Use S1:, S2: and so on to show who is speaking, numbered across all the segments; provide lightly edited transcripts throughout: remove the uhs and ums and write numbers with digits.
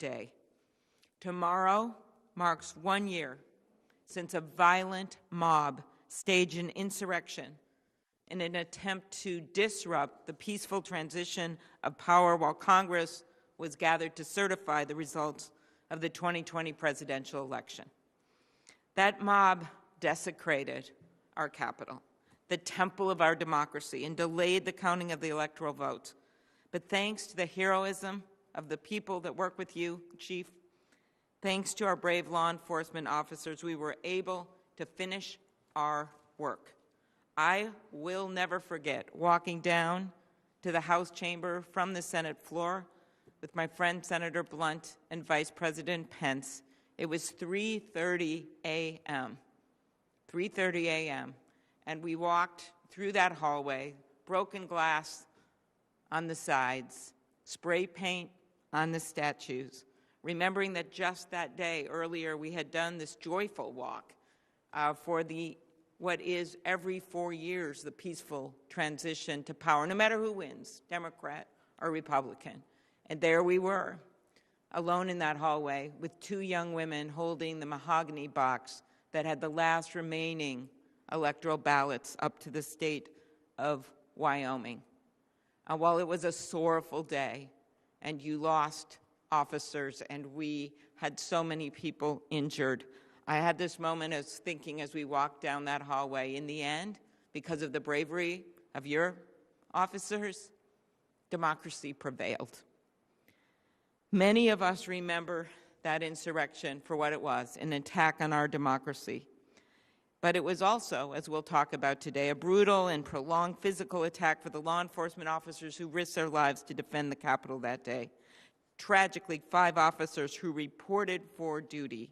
S1: day. Tomorrow marks 1 year since a violent mob staged an insurrection in an attempt to disrupt the peaceful transition of power while Congress was gathered to certify the results of the 2020 presidential election. That mob desecrated our Capitol, the temple of our democracy, and delayed the counting of the electoral votes. But thanks to the heroism of the people that work with you, Chief, thanks to our brave law enforcement officers, we were able to finish our work. I will never forget walking down to the House chamber from the Senate floor with my friend Senator Blunt and Vice President Pence. It was 3:30 a.m. 3:30 a.m. and we walked through that hallway, broken glass on the sides, spray paint on the statues, remembering that just that day earlier we had done this joyful walk for what is every 4 years the peaceful transition to power, no matter who wins, Democrat or Republican. And there we were, alone in that hallway with two young women holding the mahogany box that had the last remaining electoral ballots up to the state of Wyoming. While it was a sorrowful day and you lost officers and we had so many people injured, I had this moment of thinking as we walked down that hallway, in the end, because of the bravery of your officers, democracy prevailed. Many of us remember that insurrection for what it was, an attack on our democracy. But it was also, as we'll talk about today, a brutal and prolonged physical attack for the law enforcement officers who risked their lives to defend the Capitol that day. Tragically, 5 officers who reported for duty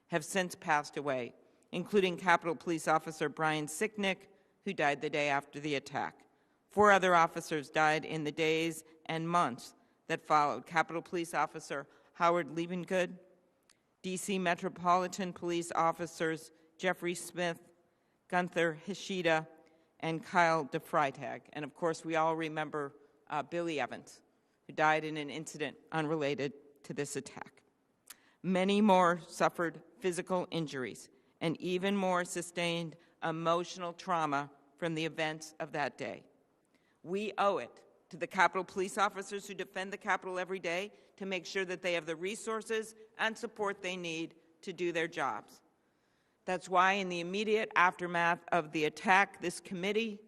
S1: have since passed away, including Capitol Police Officer Brian Sicknick, who died the day after the attack. 4 other officers died in the days and months that followed. Capitol Police Officer Howard Liebengood, D.C. Metropolitan Police Officers Jeffrey Smith, Gunther Hishida, and Kyle DeFreitag. And of course, we all remember Billy Evans, who died in an incident unrelated to this attack. Many more suffered physical injuries, and even more sustained emotional trauma from the events of that day. We owe it to the Capitol Police officers who defend the Capitol every day to make sure that they have the resources and support they need to do their jobs. That's why in the immediate aftermath of the attack, this committee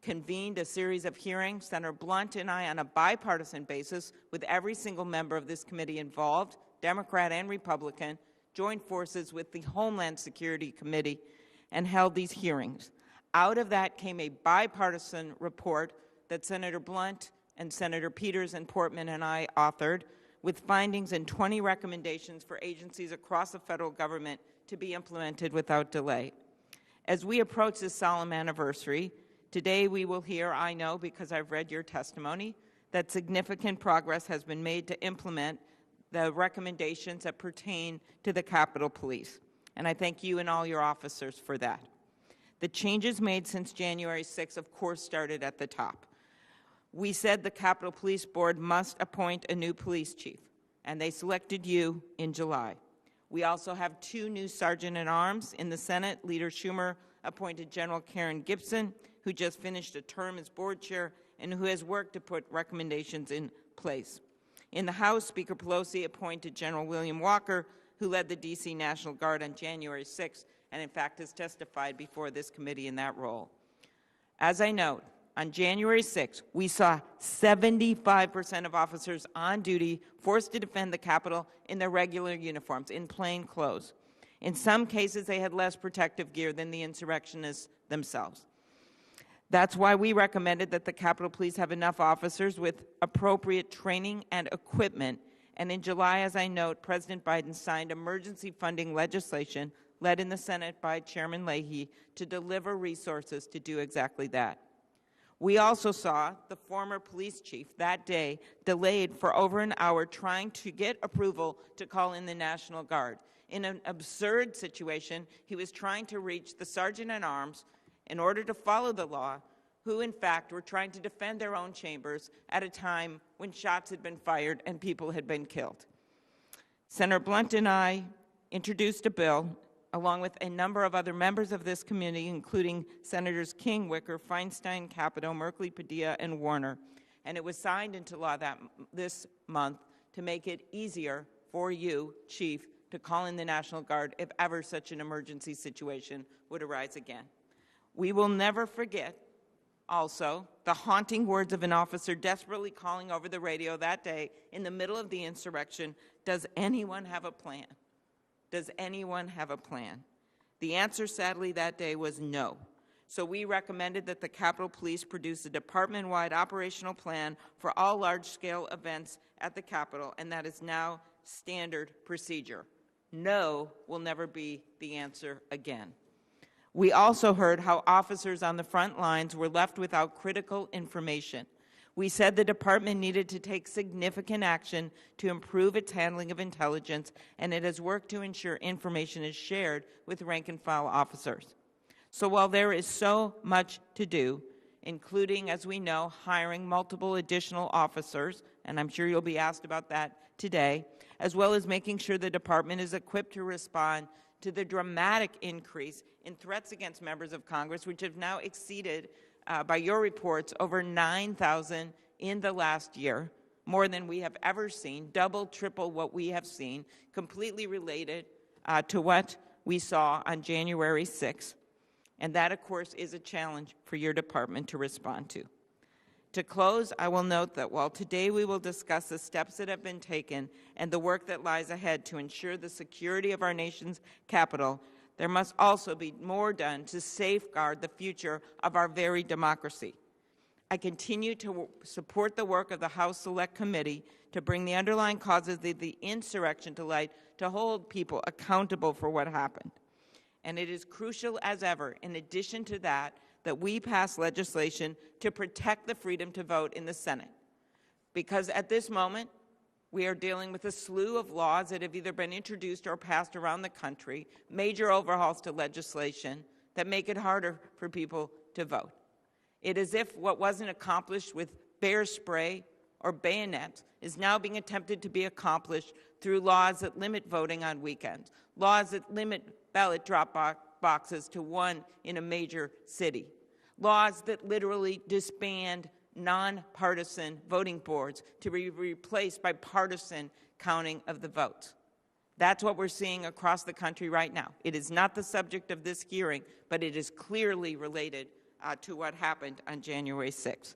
S1: convened a series of hearings. Senator Blunt and I, on a bipartisan basis, with every single member of this committee involved, Democrat and Republican, joined forces with the Homeland Security Committee and held these hearings. Out of that came a bipartisan report that Senator Blunt and Senator Peters and Portman and I authored, with findings and 20 recommendations for agencies across the federal government to be implemented without delay. As we approach this solemn anniversary, today we will hear, I know because I've read your testimony, that significant progress has been made to implement the recommendations that pertain to the Capitol Police. And I thank you and all your officers for that. The changes made since January 6th, of course, started at the top. We said the Capitol Police Board must appoint a new police chief, and they selected you in July. We also have 2 new sergeant-at-arms in the Senate. Leader Schumer appointed General Karen Gibson, who just finished a term as board chair and who has worked to put recommendations in place. In the House, Speaker Pelosi appointed General William Walker, who led the D.C. National Guard on January 6th, and in fact has testified before this committee in that role. As I note, on January 6th, we saw 75% of officers on duty forced to defend the Capitol in their regular uniforms, in plain clothes. In some cases, they had less protective gear than the insurrectionists themselves. That's why we recommended that the Capitol Police have enough officers with appropriate training and equipment. And in July, as I note, President Biden signed emergency funding legislation led in the Senate by Chairman Leahy to deliver resources to do exactly that. We also saw the former police chief that day delayed for over an hour trying to get approval to call in the National Guard. In an absurd situation, he was trying to reach the sergeant-at-arms in order to follow the law, who in fact were trying to defend their own chambers at a time when shots had been fired and people had been killed. Senator Blunt and I introduced a bill, along with a number of other members of this committee, including Senators King, Wicker, Feinstein, Capito, Merkley, Padilla, and Warner, and it was signed into law this month to make it easier for you, Chief, to call in the National Guard if ever such an emergency situation would arise again. We will never forget, also, the haunting words of an officer desperately calling over the radio that day in the middle of the insurrection, "Does anyone have a plan? Does anyone have a plan?" The answer, sadly, that day was no. So we recommended that the Capitol Police produce a department-wide operational plan for all large-scale events at the Capitol, and that is now standard procedure. No will never be the answer again. We also heard how officers on the front lines were left without critical information. We said the department needed to take significant action to improve its handling of intelligence, and it has worked to ensure information is shared with rank-and-file officers. So while there is so much to do, including, as we know, hiring multiple additional officers, and I'm sure you'll be asked about that today, as well as making sure the department is equipped to respond to the dramatic increase in threats against members of Congress, which have now exceeded, by your reports, over 9,000 in the last year, more than we have ever seen, double, triple what we have seen, completely related to what we saw on January 6th. And that, of course, is a challenge for your department to respond to. To close, I will note that while today we will discuss the steps that have been taken and the work that lies ahead to ensure the security of our nation's capital, there must also be more done to safeguard the future of our very democracy. I continue to support the work of the House Select Committee to bring the underlying causes of the insurrection to light, to hold people accountable for what happened. And it is crucial as ever, in addition to that, that we pass legislation to protect the freedom to vote in the Senate. Because at this moment, we are dealing with a slew of laws that have either been introduced or passed around the country, major overhauls to legislation that make it harder for people to vote. It is as if what wasn't accomplished with bear spray or bayonets is now being attempted to be accomplished through laws that limit voting on weekends, laws that limit ballot drop boxes to one in a major city, laws that literally disband nonpartisan voting boards to be replaced by partisan counting of the votes. That's what we're seeing across the country right now. It is not the subject of this hearing, but it is clearly related to what happened on January 6th.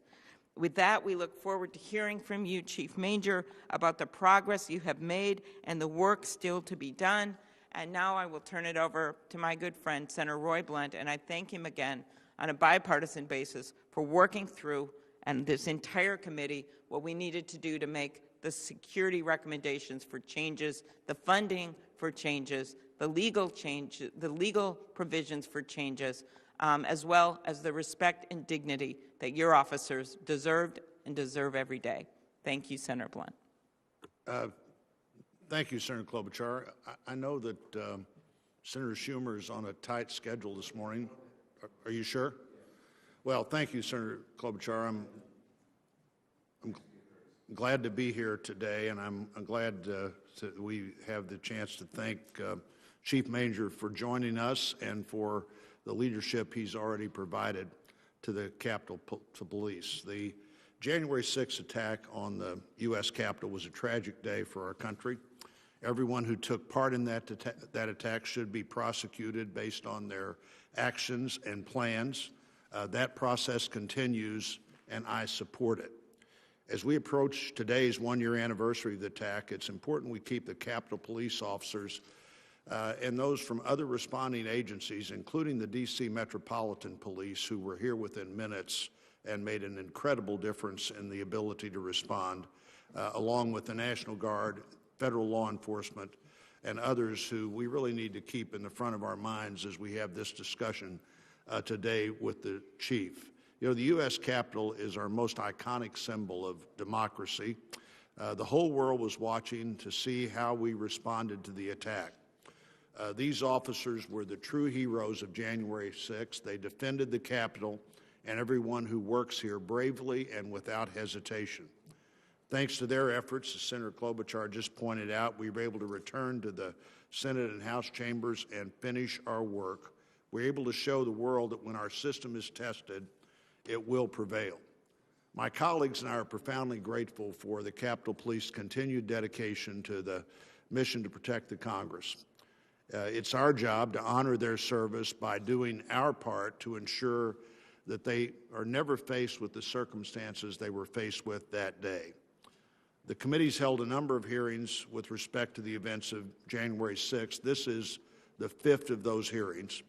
S1: With that, we look forward to hearing from you, Chief Manger, about the progress you have made and the work still to be done. And now I will turn it over to my good friend, Senator Roy Blunt, and I thank him again on a bipartisan basis for working through, and this entire committee, what we needed to do to make the security recommendations for changes, the funding for changes, the legal provisions for changes, as well as the respect and dignity that your officers deserved and deserve every day. Thank you, Senator Blunt.
S2: Thank you, Senator Klobuchar. I know that Senator Schumer is on a tight schedule this morning. Are you sure? Well, thank you, Senator Klobuchar. I'm glad to be here today, and I'm glad that we have the chance to thank Chief Manger for joining us and for the leadership he's already provided to the Capitol Police. The January 6th attack on the U.S. Capitol was a tragic day for our country. Everyone who took part in that attack should be prosecuted based on their actions and plans. That process continues, and I support it. As we approach today's one-year anniversary of the attack, it's important we keep the Capitol Police officers and those from other responding agencies, including the D.C. Metropolitan Police, who were here within minutes and made an incredible difference in the ability to respond, along with the National Guard, federal law enforcement, and others who we really need to keep in the front of our minds as we have this discussion today with the Chief. You know, the U.S. Capitol is our most iconic symbol of democracy. The whole world was watching to see how we responded to the attack. These officers were the true heroes of January 6th. They defended the Capitol and everyone who works here bravely and without hesitation. Thanks to their efforts, as Senator Klobuchar just pointed out, we were able to return to the Senate and House chambers and finish our work. We're able to show the world that when our system is tested, it will prevail. My colleagues and I are profoundly grateful for the Capitol Police's continued dedication to the mission to protect the Congress. It's our job to honor their service by doing our part to ensure that they are never faced with the circumstances they were faced with that day. The committee's held a number of hearings with respect to the events of January 6th. This is the 5th of those hearings.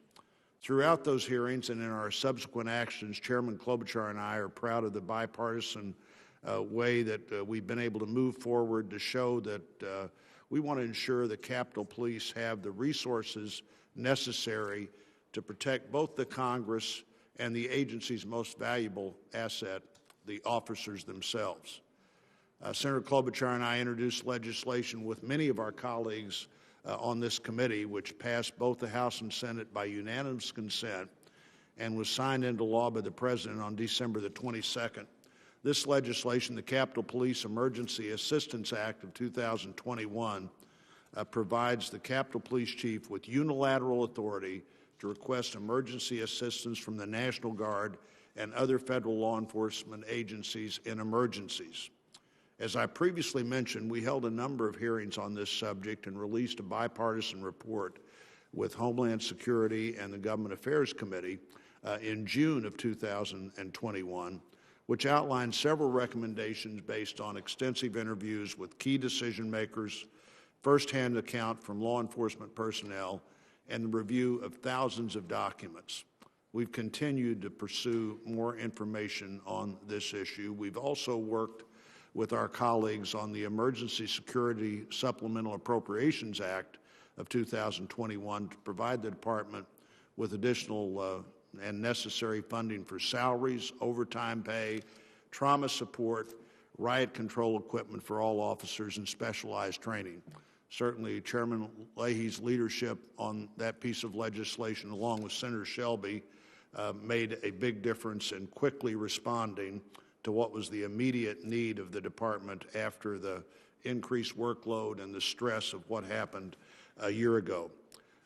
S2: Throughout those hearings and in our subsequent actions, Chairman Klobuchar and I are proud of the bipartisan way that we've been able to move forward to show that we want to ensure the Capitol Police have the resources necessary to protect both the Congress and the agency's most valuable asset, the officers themselves. Senator Klobuchar and I introduced legislation with many of our colleagues on this committee, which passed both the House and Senate by unanimous consent and was signed into law by the President on December the 22nd. This legislation, the Capitol Police Emergency Assistance Act of 2021, provides the Capitol Police Chief with unilateral authority to request emergency assistance from the National Guard and other federal law enforcement agencies in emergencies. As I previously mentioned, we held a number of hearings on this subject and released a bipartisan report with Homeland Security and the Government Affairs Committee in June of 2021, which outlined several recommendations based on extensive interviews with key decision makers, firsthand account from law enforcement personnel, and the review of thousands of documents. We've continued to pursue more information on this issue. We've also worked with our colleagues on the Emergency Security Supplemental Appropriations Act of 2021 to provide the Department with additional and necessary funding for salaries, overtime pay, trauma support, riot control equipment for all officers, and specialized training. Certainly, Chairman Leahy's leadership on that piece of legislation, along with Senator Shelby, made a big difference in quickly responding to what was the immediate need of the department after the increased workload and the stress of what happened a year ago.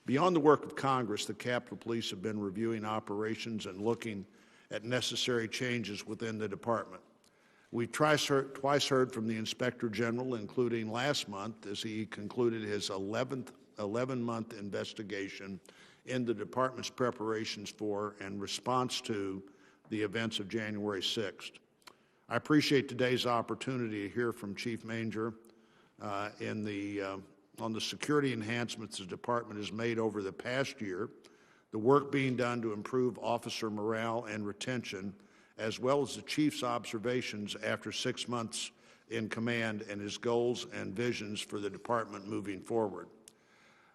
S2: Beyond the work of Congress, the Capitol Police have been reviewing operations and looking at necessary changes within the department. We've twice heard from the Inspector General, including last month as he concluded his 11-month investigation in the department's preparations for and response to the events of January 6th. I appreciate today's opportunity to hear from Chief Manger on the security enhancements the department has made over the past year, the work being done to improve officer morale and retention, as well as the Chief's observations after 6 months in command and his goals and visions for the department moving forward.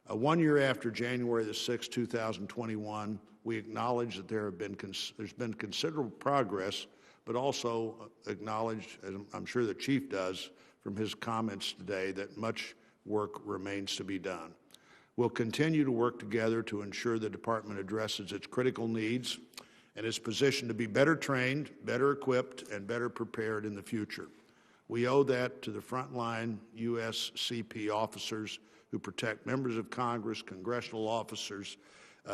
S2: 1 year after January the 6th, 2021, we acknowledge that there's been considerable progress, but also acknowledge, as I'm sure the Chief does from his comments today, that much work remains to be done. We'll continue to work together to ensure the department addresses its critical needs and is positioned to be better trained, better equipped, and better prepared in the future. We owe that to the frontline USCP officers who protect members of Congress, congressional officers,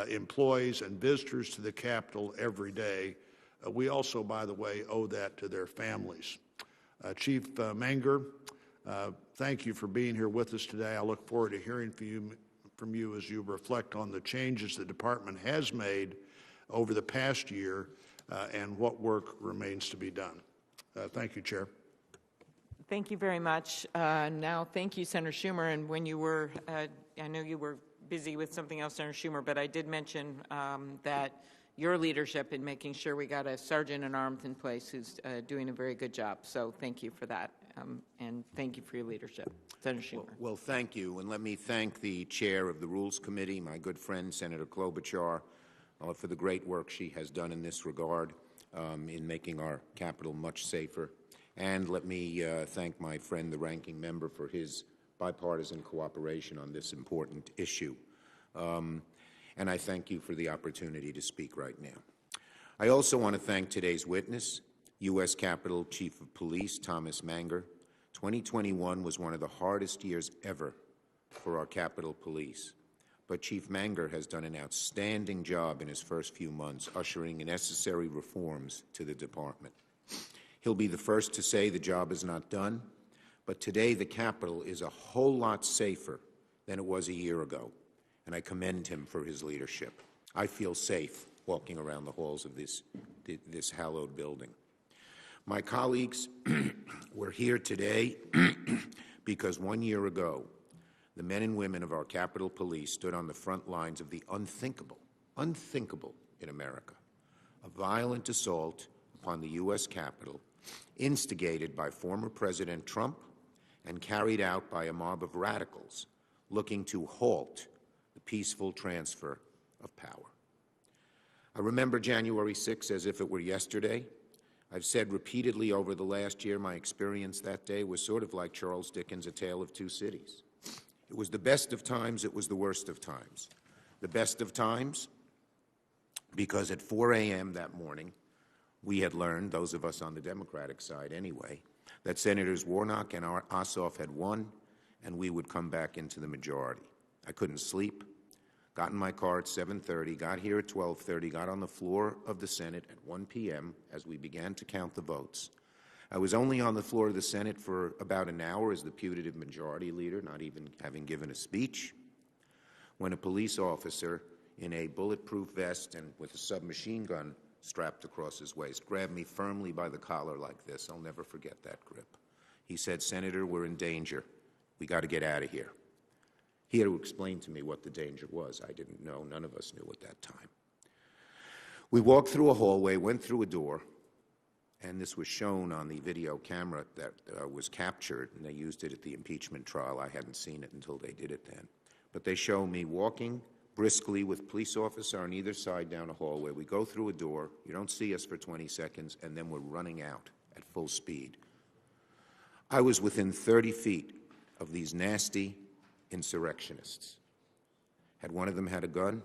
S2: employees, and visitors to the Capitol every day. We also, by the way, owe that to their families. Chief Manger, thank you for being here with us today. I look forward to hearing from you as you reflect on the changes the department has made over the past year and what work remains to be done. Thank you, Chair.
S1: Thank you very much. Now, thank you, Senator Schumer. And when you were, I know you were busy with something else, Senator Schumer, but I did mention that your leadership in making sure we got a sergeant in arms in place who's doing a very good job. So thank you for that, and thank you for your leadership. Senator Schumer.
S3: Well, thank you, and let me thank the chair of the Rules Committee, my good friend Senator Klobuchar, for the great work she has done in this regard in making our Capitol much safer. And let me thank my friend, the ranking member, for his bipartisan cooperation on this important issue. And I thank you for the opportunity to speak right now. I also want to thank today's witness, U.S. Capitol Chief of Police Thomas Manger, 2021 was one of the hardest years ever for our Capitol Police, but Chief Manger has done an outstanding job in his first few months ushering necessary reforms to the department. He'll be the first to say the job is not done, but today the Capitol is a whole lot safer than it was a year ago, and I commend him for his leadership. I feel safe walking around the halls of this hallowed building. My colleagues, we're here today because 1 year ago, the men and women of our Capitol Police stood on the front lines of the unthinkable in America, a violent assault upon the U.S. Capitol, instigated by former President Trump and carried out by a mob of radicals looking to halt the peaceful transfer of power. I remember January 6th as if it were yesterday. I've said repeatedly over the last year my experience that day was sort of like Charles Dickens' A Tale of Two Cities. It was the best of times, it was the worst of times. The best of times because at 4 a.m. that morning, we had learned, those of us on the Democratic side anyway, that Senators Warnock and Ossoff had won, and we would come back into the majority. I couldn't sleep. Got in my car at 7:30, got here at 12:30, got on the floor of the Senate at 1 p.m. as we began to count the votes. I was only on the floor of the Senate for about an hour as the putative majority leader, not even having given a speech, when a police officer in a bulletproof vest and with a submachine gun strapped across his waist grabbed me firmly by the collar like this. I'll never forget that grip. He said, "Senator, we're in danger. We got to get out of here." He had to explain to me what the danger was. I didn't know. None of us knew at that time. We walked through a hallway, went through a door, and this was shown on the video camera that was captured, and they used it at the impeachment trial. I hadn't seen it until they did it then. But they show me walking briskly with police officer on either side down a hallway. We go through a door. You don't see us for 20 seconds, and then we're running out at full speed. I was within 30 feet of these nasty insurrectionists. Had one of them had a gun,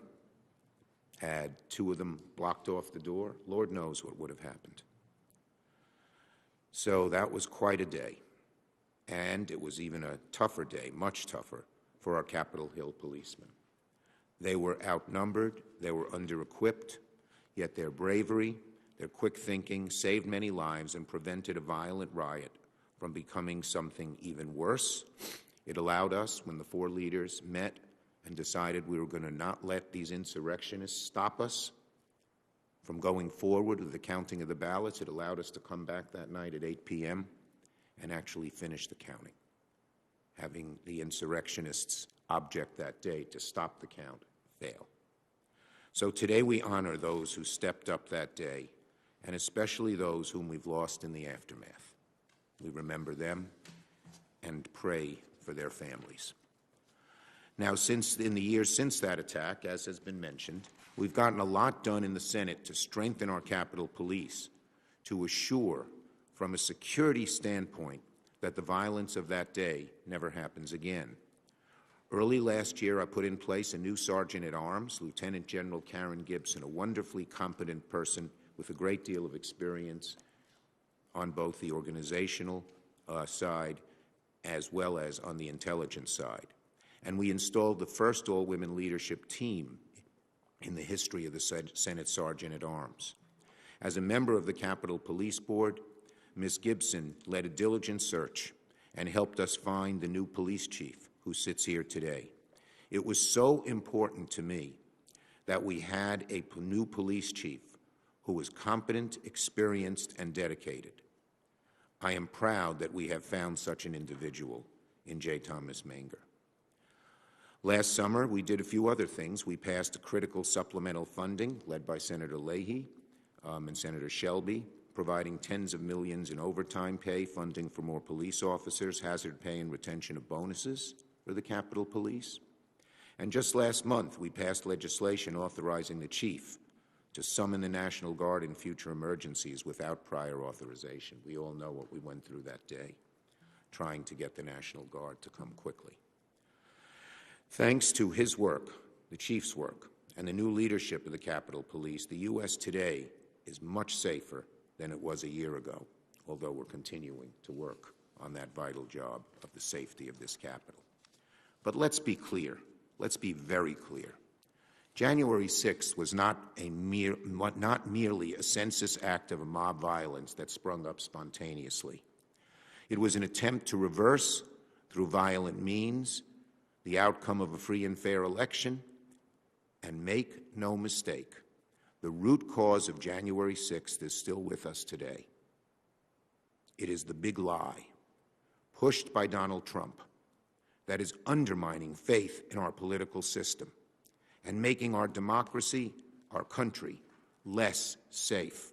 S3: had two of them blocked off the door, Lord knows what would have happened. So that was quite a day. And it was even a tougher day, much tougher, for our Capitol Hill policemen. They were outnumbered, they were under-equipped, yet their bravery, their quick thinking saved many lives and prevented a violent riot from becoming something even worse. It allowed us, when the four leaders met and decided we were going to not let these insurrectionists stop us from going forward with the counting of the ballots, it allowed us to come back that night at 8 p.m. and actually finish the counting, having the insurrectionists' object that day to stop the count fail. So today we honor those who stepped up that day, and especially those whom we've lost in the aftermath. We remember them and pray for their families. Now, in the years since that attack, as has been mentioned, we've gotten a lot done in the Senate to strengthen our Capitol Police, to assure, from a security standpoint, that the violence of that day never happens again. Early last year, I put in place a new Sergeant-at-Arms, Lieutenant General Karen Gibson, a wonderfully competent person with a great deal of experience on both the organizational side as well as on the intelligence side. And we installed the first all-women leadership team in the history of the Senate Sergeant-at-Arms. As a member of the Capitol Police Board, Ms. Gibson led a diligent search and helped us find the new police chief who sits here today. It was so important to me that we had a new police chief who was competent, experienced, and dedicated. I am proud that we have found such an individual in J. Thomas Manger. Last summer, we did a few other things. We passed a critical supplemental funding led by Senator Leahy and Senator Shelby, providing tens of millions in overtime pay, funding for more police officers, hazard pay, and retention of bonuses for the Capitol Police. And just last month, we passed legislation authorizing the chief to summon the National Guard in future emergencies without prior authorization. We all know what we went through that day, trying to get the National Guard to come quickly. Thanks to his work, the chief's work, and the new leadership of the Capitol Police, the U.S. today is much safer than it was a year ago, although we're continuing to work on that vital job of the safety of this Capitol. But let's be clear. Let's be very clear. January 6th was not merely a senseless act of mob violence that sprung up spontaneously. It was an attempt to reverse, through violent means, the outcome of a free and fair election, and make no mistake, the root cause of January 6th is still with us today. It is the big lie, pushed by Donald Trump, that is undermining faith in our political system and making our democracy, our country, less safe.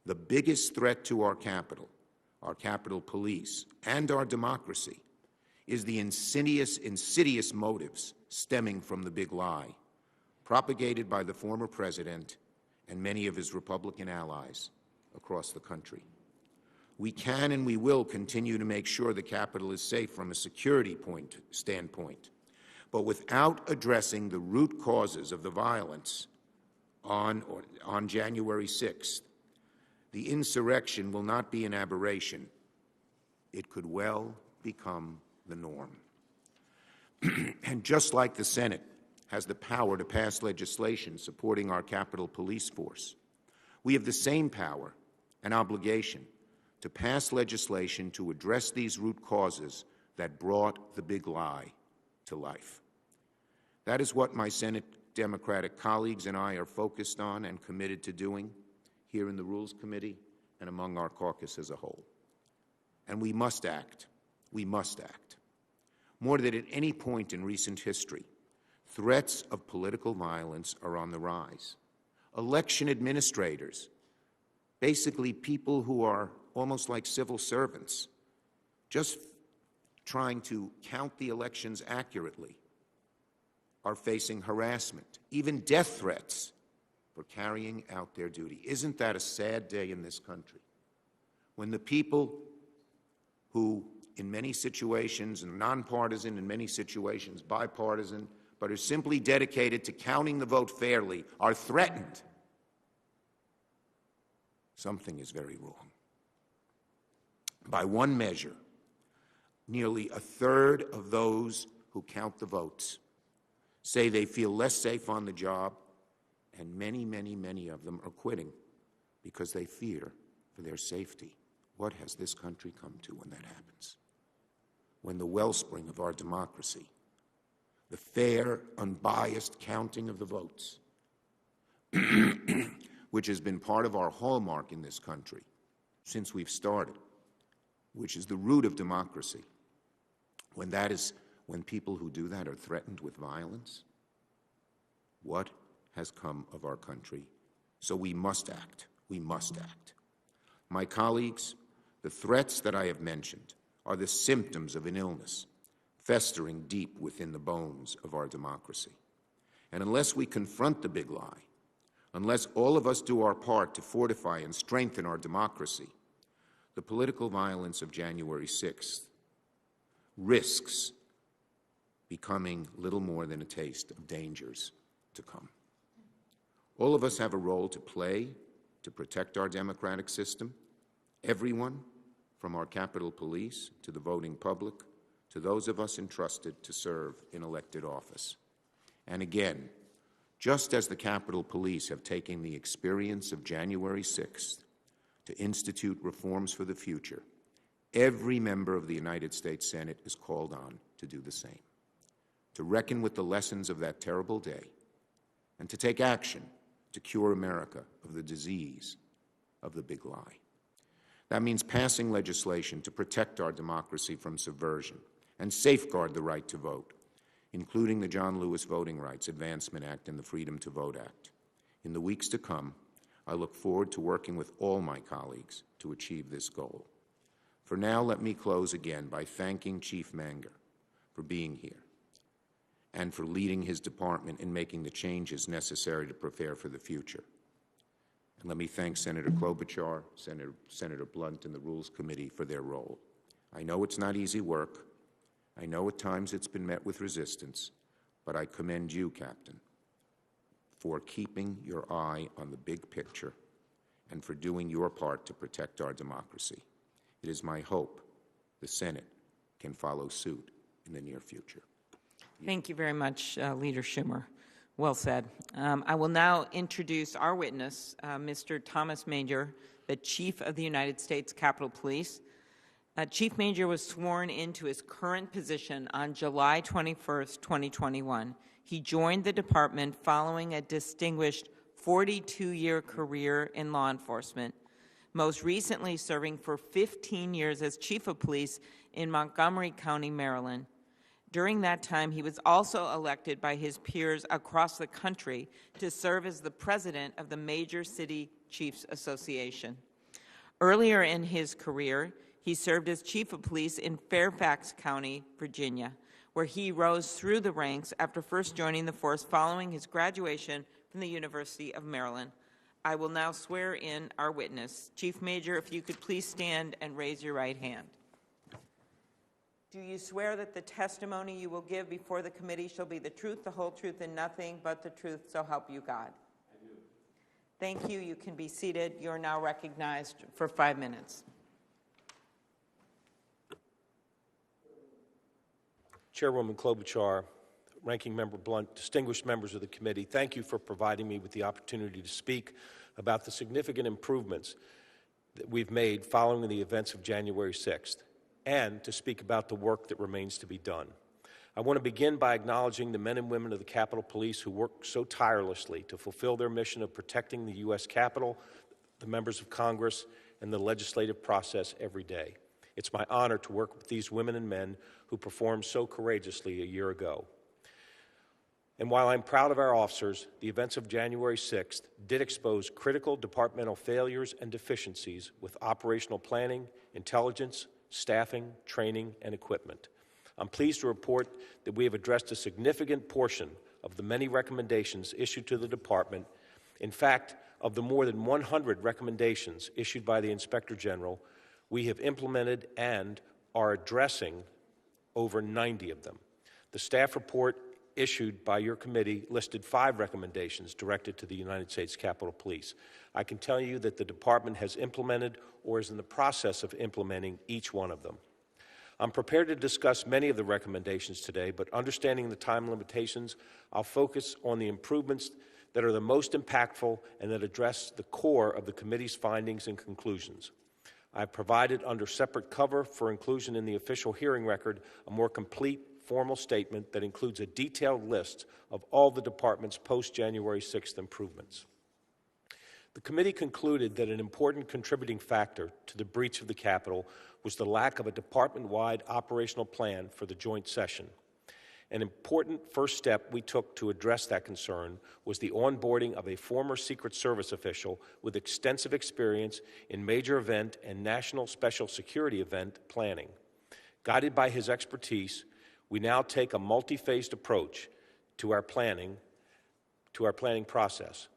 S3: The biggest threat to our Capitol Police, and our democracy is the insidious motives stemming from the big lie, propagated by the former president and many of his Republican allies across the country. We can and we will continue to make sure the Capitol is safe from a security standpoint, but without addressing the root causes of the violence on January 6th, the insurrection will not be an aberration. It could well become the norm. And just like the Senate has the power to pass legislation supporting our Capitol Police force, we have the same power and obligation to pass legislation to address these root causes that brought the big lie to life. That is what my Senate Democratic colleagues and I are focused on and committed to doing here in the Rules Committee and among our caucus as a whole. And we must act. We must act. More than at any point in recent history, threats of political violence are on the rise. Election administrators, basically people who are almost like civil servants, just trying to count the elections accurately, are facing harassment, even death threats, for carrying out their duty. Isn't that a sad day in this country? When the people who, in many situations, and nonpartisan, in many situations, bipartisan, but are simply dedicated to counting the vote fairly, are threatened. Something is very wrong. By one measure, nearly a third of those who count the votes say they feel less safe on the job, and many, many, many of them are quitting because they fear for their safety. What has this country come to when that happens? When the wellspring of our democracy, the fair, unbiased counting of the votes, which has been part of our hallmark in this country since we've started, which is the root of democracy, when people who do that are threatened with violence, what has come of our country? So we must act. We must act. My colleagues, the threats that I have mentioned are the symptoms of an illness festering deep within the bones of our democracy. And unless we confront the big lie, unless all of us do our part to fortify and strengthen our democracy, the political violence of January 6th risks becoming little more than a taste of dangers to come. All of us have a role to play to protect our democratic system. Everyone, from our Capitol Police to the voting public, to those of us entrusted to serve in elected office. And again, just as the Capitol Police have taken the experience of January 6th to institute reforms for the future, every member of the United States Senate is called on to do the same, to reckon with the lessons of that terrible day, and to take action to cure America of the disease of the big lie. That means passing legislation to protect our democracy from subversion and safeguard the right to vote, including the John Lewis Voting Rights Advancement Act and the Freedom to Vote Act. In the weeks to come, I look forward to working with all my colleagues to achieve this goal. For now, let me close again by thanking Chief Manger for being here and for leading his department in making the changes necessary to prepare for the future. And let me thank Senator Klobuchar, Senator Blunt, and the Rules Committee for their role. I know it's not easy work. I know at times it's been met with resistance, but I commend you, Captain, for keeping your eye on the big picture and for doing your part to protect our democracy. It is my hope the Senate can follow suit in the near future.
S1: Thank you very much, Leader Schumer. Well said. I will now introduce our witness, Mr. Thomas Manger, the Chief of the United States Capitol Police. Chief Manger was sworn into his current position on July 21st, 2021. He joined the department following a distinguished 42-year career in law enforcement, most recently serving for 15 years as Chief of Police in Montgomery County, Maryland. During that time, he was also elected by his peers across the country to serve as the president of the Major City Chiefs Association. Earlier in his career, he served as Chief of Police in Fairfax County, Virginia, where he rose through the ranks after first joining the force following his graduation from the University of Maryland. I will now swear in our witness. Chief Manger, if you could please stand and raise your right hand. Do you swear that the testimony you will give before the committee shall be the truth, the whole truth, and nothing but the truth, so help you God?
S4: I do.
S1: Thank you. You can be seated. You are now recognized for 5 minutes.
S4: Chairwoman Klobuchar, Ranking Member Blunt, distinguished members of the committee, thank you for providing me with the opportunity to speak about the significant improvements that we've made following the events of January 6th, and to speak about the work that remains to be done. I want to begin by acknowledging the men and women of the Capitol Police who work so tirelessly to fulfill their mission of protecting the U.S. Capitol, the members of Congress, and the legislative process every day. It's my honor to work with these women and men who performed so courageously a year ago. And while I'm proud of our officers, the events of January 6th did expose critical departmental failures and deficiencies with operational planning, intelligence, staffing, training, and equipment. I'm pleased to report that we have addressed a significant portion of the many recommendations issued to the department. In fact, of the more than 100 recommendations issued by the Inspector General, we have implemented and are addressing over 90 of them. The staff report issued by your committee listed 5 recommendations directed to the United States Capitol Police. I can tell you that the department has implemented or is in the process of implementing each one of them. I'm prepared to discuss many of the recommendations today, but understanding the time limitations, I'll focus on the improvements that are the most impactful and that address the core of the committee's findings and conclusions. I've provided under separate cover for inclusion in the official hearing record a more complete formal statement that includes a detailed list of all the department's post-January 6th improvements. The committee concluded that an important contributing factor to the breach of the Capitol was the lack of a department-wide operational plan for the joint session. An important first step we took to address that concern was the onboarding of a former Secret Service official with extensive experience in major event and national special security event planning. Guided by his expertise, we now take a multi-phased approach to our planning process,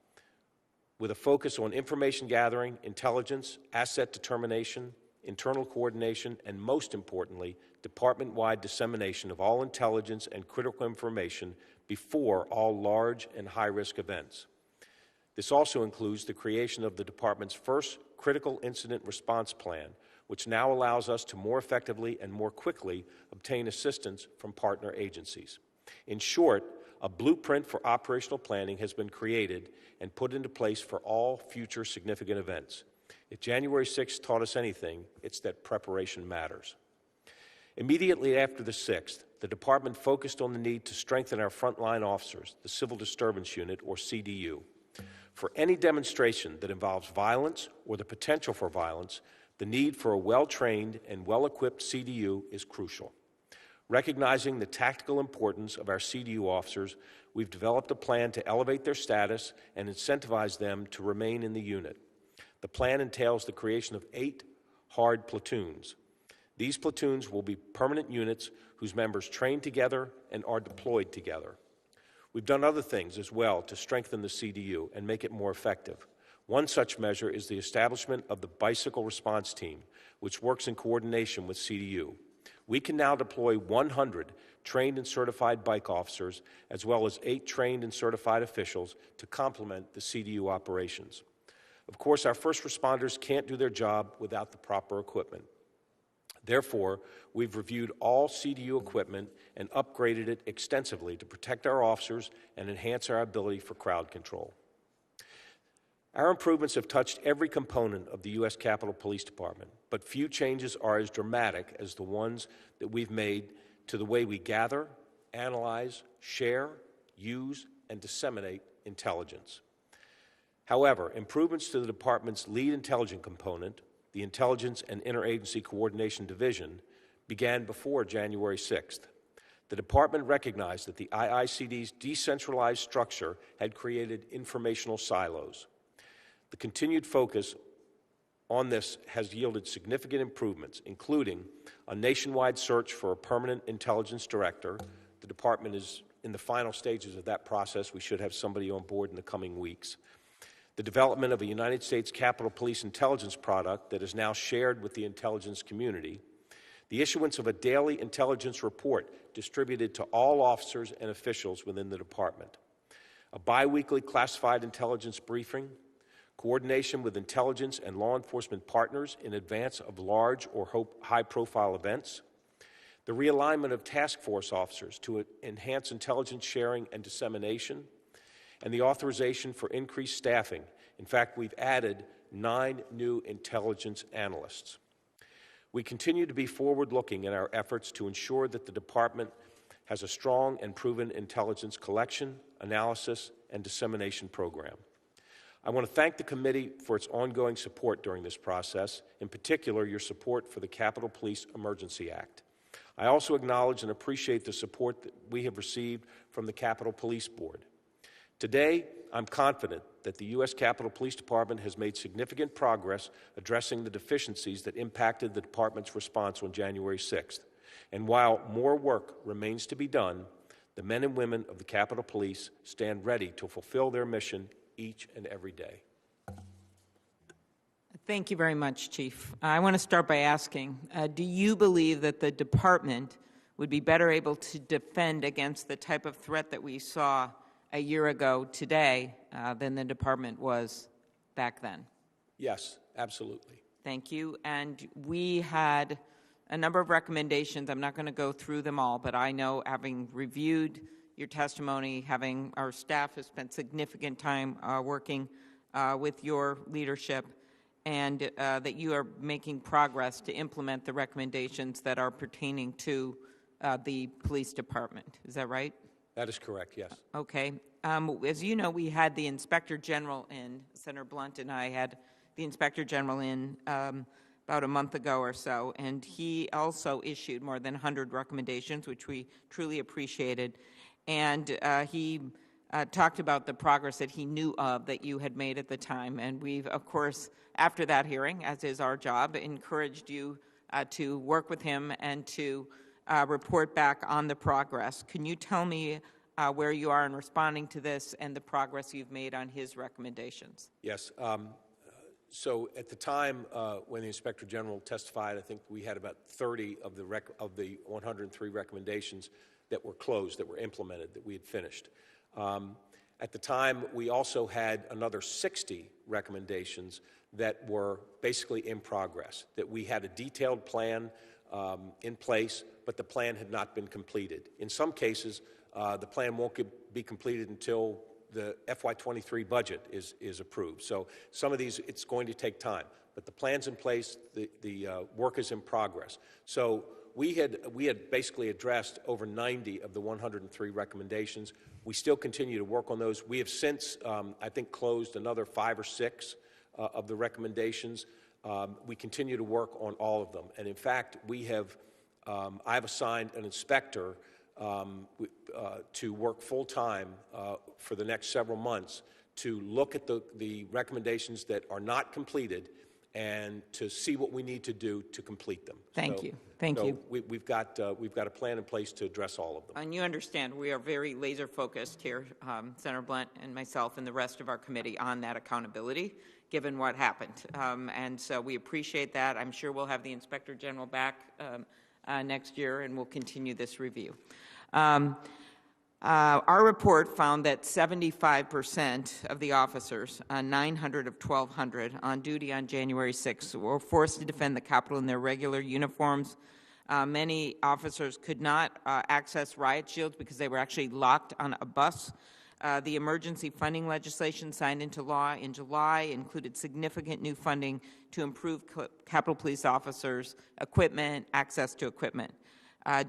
S4: with a focus on information gathering, intelligence, asset determination, internal coordination, and most importantly, department-wide dissemination of all intelligence and critical information before all large and high-risk events. This also includes the creation of the department's first critical incident response plan, which now allows us to more effectively and more quickly obtain assistance from partner agencies. In short, a blueprint for operational planning has been created and put into place for all future significant events. If January 6th taught us anything, it's that preparation matters. Immediately after the 6th, the department focused on the need to strengthen our frontline officers, the Civil Disturbance Unit, or CDU. For any demonstration that involves violence or the potential for violence, the need for a well-trained and well-equipped CDU is crucial. Recognizing the tactical importance of our CDU officers, we've developed a plan to elevate their status and incentivize them to remain in the unit. The plan entails the creation of 8 hard platoons. These platoons will be permanent units whose members train together and are deployed together. We've done other things as well to strengthen the CDU and make it more effective. One such measure is the establishment of the Bicycle Response Team, which works in coordination with CDU. We can now deploy 100 trained and certified bike officers, as well as 8 trained and certified officials to complement the CDU operations. Of course, our first responders can't do their job without the proper equipment. Therefore, we've reviewed all CDU equipment and upgraded it extensively to protect our officers and enhance our ability for crowd control. Our improvements have touched every component of the U.S. Capitol Police Department, but few changes are as dramatic as the ones that we've made to the way we gather, analyze, share, use, and disseminate intelligence. However, improvements to the department's lead intelligence component, the Intelligence and Interagency Coordination Division, began before January 6th. The department recognized that the IICD's decentralized structure had created informational silos. The continued focus on this has yielded significant improvements, including a nationwide search for a permanent intelligence director. The department is in the final stages of that process. We should have somebody on board in the coming weeks. The development of a United States Capitol Police intelligence product that is now shared with the intelligence community. The issuance of a daily intelligence report distributed to all officers and officials within the department. A biweekly classified intelligence briefing. Coordination with intelligence and law enforcement partners in advance of large or high-profile events, the realignment of task force officers to enhance intelligence sharing and dissemination, and the authorization for increased staffing. In fact, we've added 9 new intelligence analysts. We continue to be forward-looking in our efforts to ensure that the department has a strong and proven intelligence collection, analysis, and dissemination program. I want to thank the committee for its ongoing support during this process, in particular your support for the Capitol Police Emergency Act. I also acknowledge and appreciate the support that we have received from the Capitol Police Board. Today, I'm confident that the U.S. Capitol Police Department has made significant progress addressing the deficiencies that impacted the department's response on January 6th. And while more work remains to be done, the men and women of the Capitol Police stand ready to fulfill their mission each and every day.
S1: Thank you very much, Chief. I want to start by asking, do you believe that the department would be better able to defend against the type of threat that we saw a year ago today than the department was back then?
S4: Yes, absolutely.
S1: Thank you. And we had a number of recommendations. I'm not going to go through them all, but I know, having reviewed your testimony, having our staff has spent significant time working with your leadership, and that you are making progress to implement the recommendations that are pertaining to the police department. Is that right?
S4: That is correct, yes.
S1: Okay. As you know, we had the Inspector General in, Senator Blunt and I had the Inspector General in about a month ago or so, and he also issued more than 100 recommendations, which we truly appreciated. And he talked about the progress that he knew of that you had made at the time. And we've, of course, after that hearing, as is our job, encouraged you to work with him and to report back on the progress. Can you tell me where you are in responding to this and the progress you've made on his recommendations?
S4: Yes. So at the time when the Inspector General testified, I think we had about 30 of the 103 recommendations that were closed, that were implemented, that we had finished. At the time, we also had another 60 recommendations that were basically in progress, that we had a detailed plan in place, but the plan had not been completed. In some cases, the plan won't be completed until the FY23 budget is approved. So some of these, it's going to take time, but the plan's in place, the work is in progress. So we had basically addressed over 90 of the 103 recommendations. We still continue to work on those. We have since, I think, closed another 5 or 6 of the recommendations. We continue to work on all of them. And in fact, I've assigned an inspector to work full-time for the next several months to look at the recommendations that are not completed and to see what we need to do to complete them.
S1: Thank you. Thank you.
S4: We've got a plan in place to address all of them.
S1: And you understand we are very laser-focused here, Senator Blunt and myself and the rest of our committee, on that accountability, given what happened. And so we appreciate that. I'm sure we'll have the Inspector General back next year, and we'll continue this review. Our report found that 75% of the officers, 900 of 1,200, on duty on January 6th were forced to defend the Capitol in their regular uniforms. Many officers could not access riot shields because they were actually locked on a bus. The emergency funding legislation signed into law in July included significant new funding to improve Capitol Police officers' equipment, access to equipment.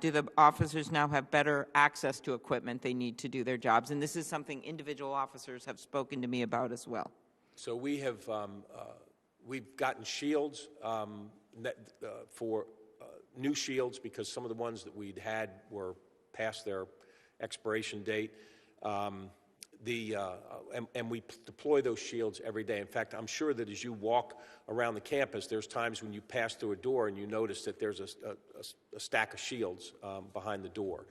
S1: Do the officers now have better access to equipment they need to do their jobs? And this is something individual officers have spoken to me about as well.
S4: So we have we've gotten shields for new shields because some of the ones that we'd had were past their expiration date. And we deploy those shields every day. In fact, I'm sure that as you walk around the campus, there's times when you pass through a door and you notice that there's a stack of shields behind the door.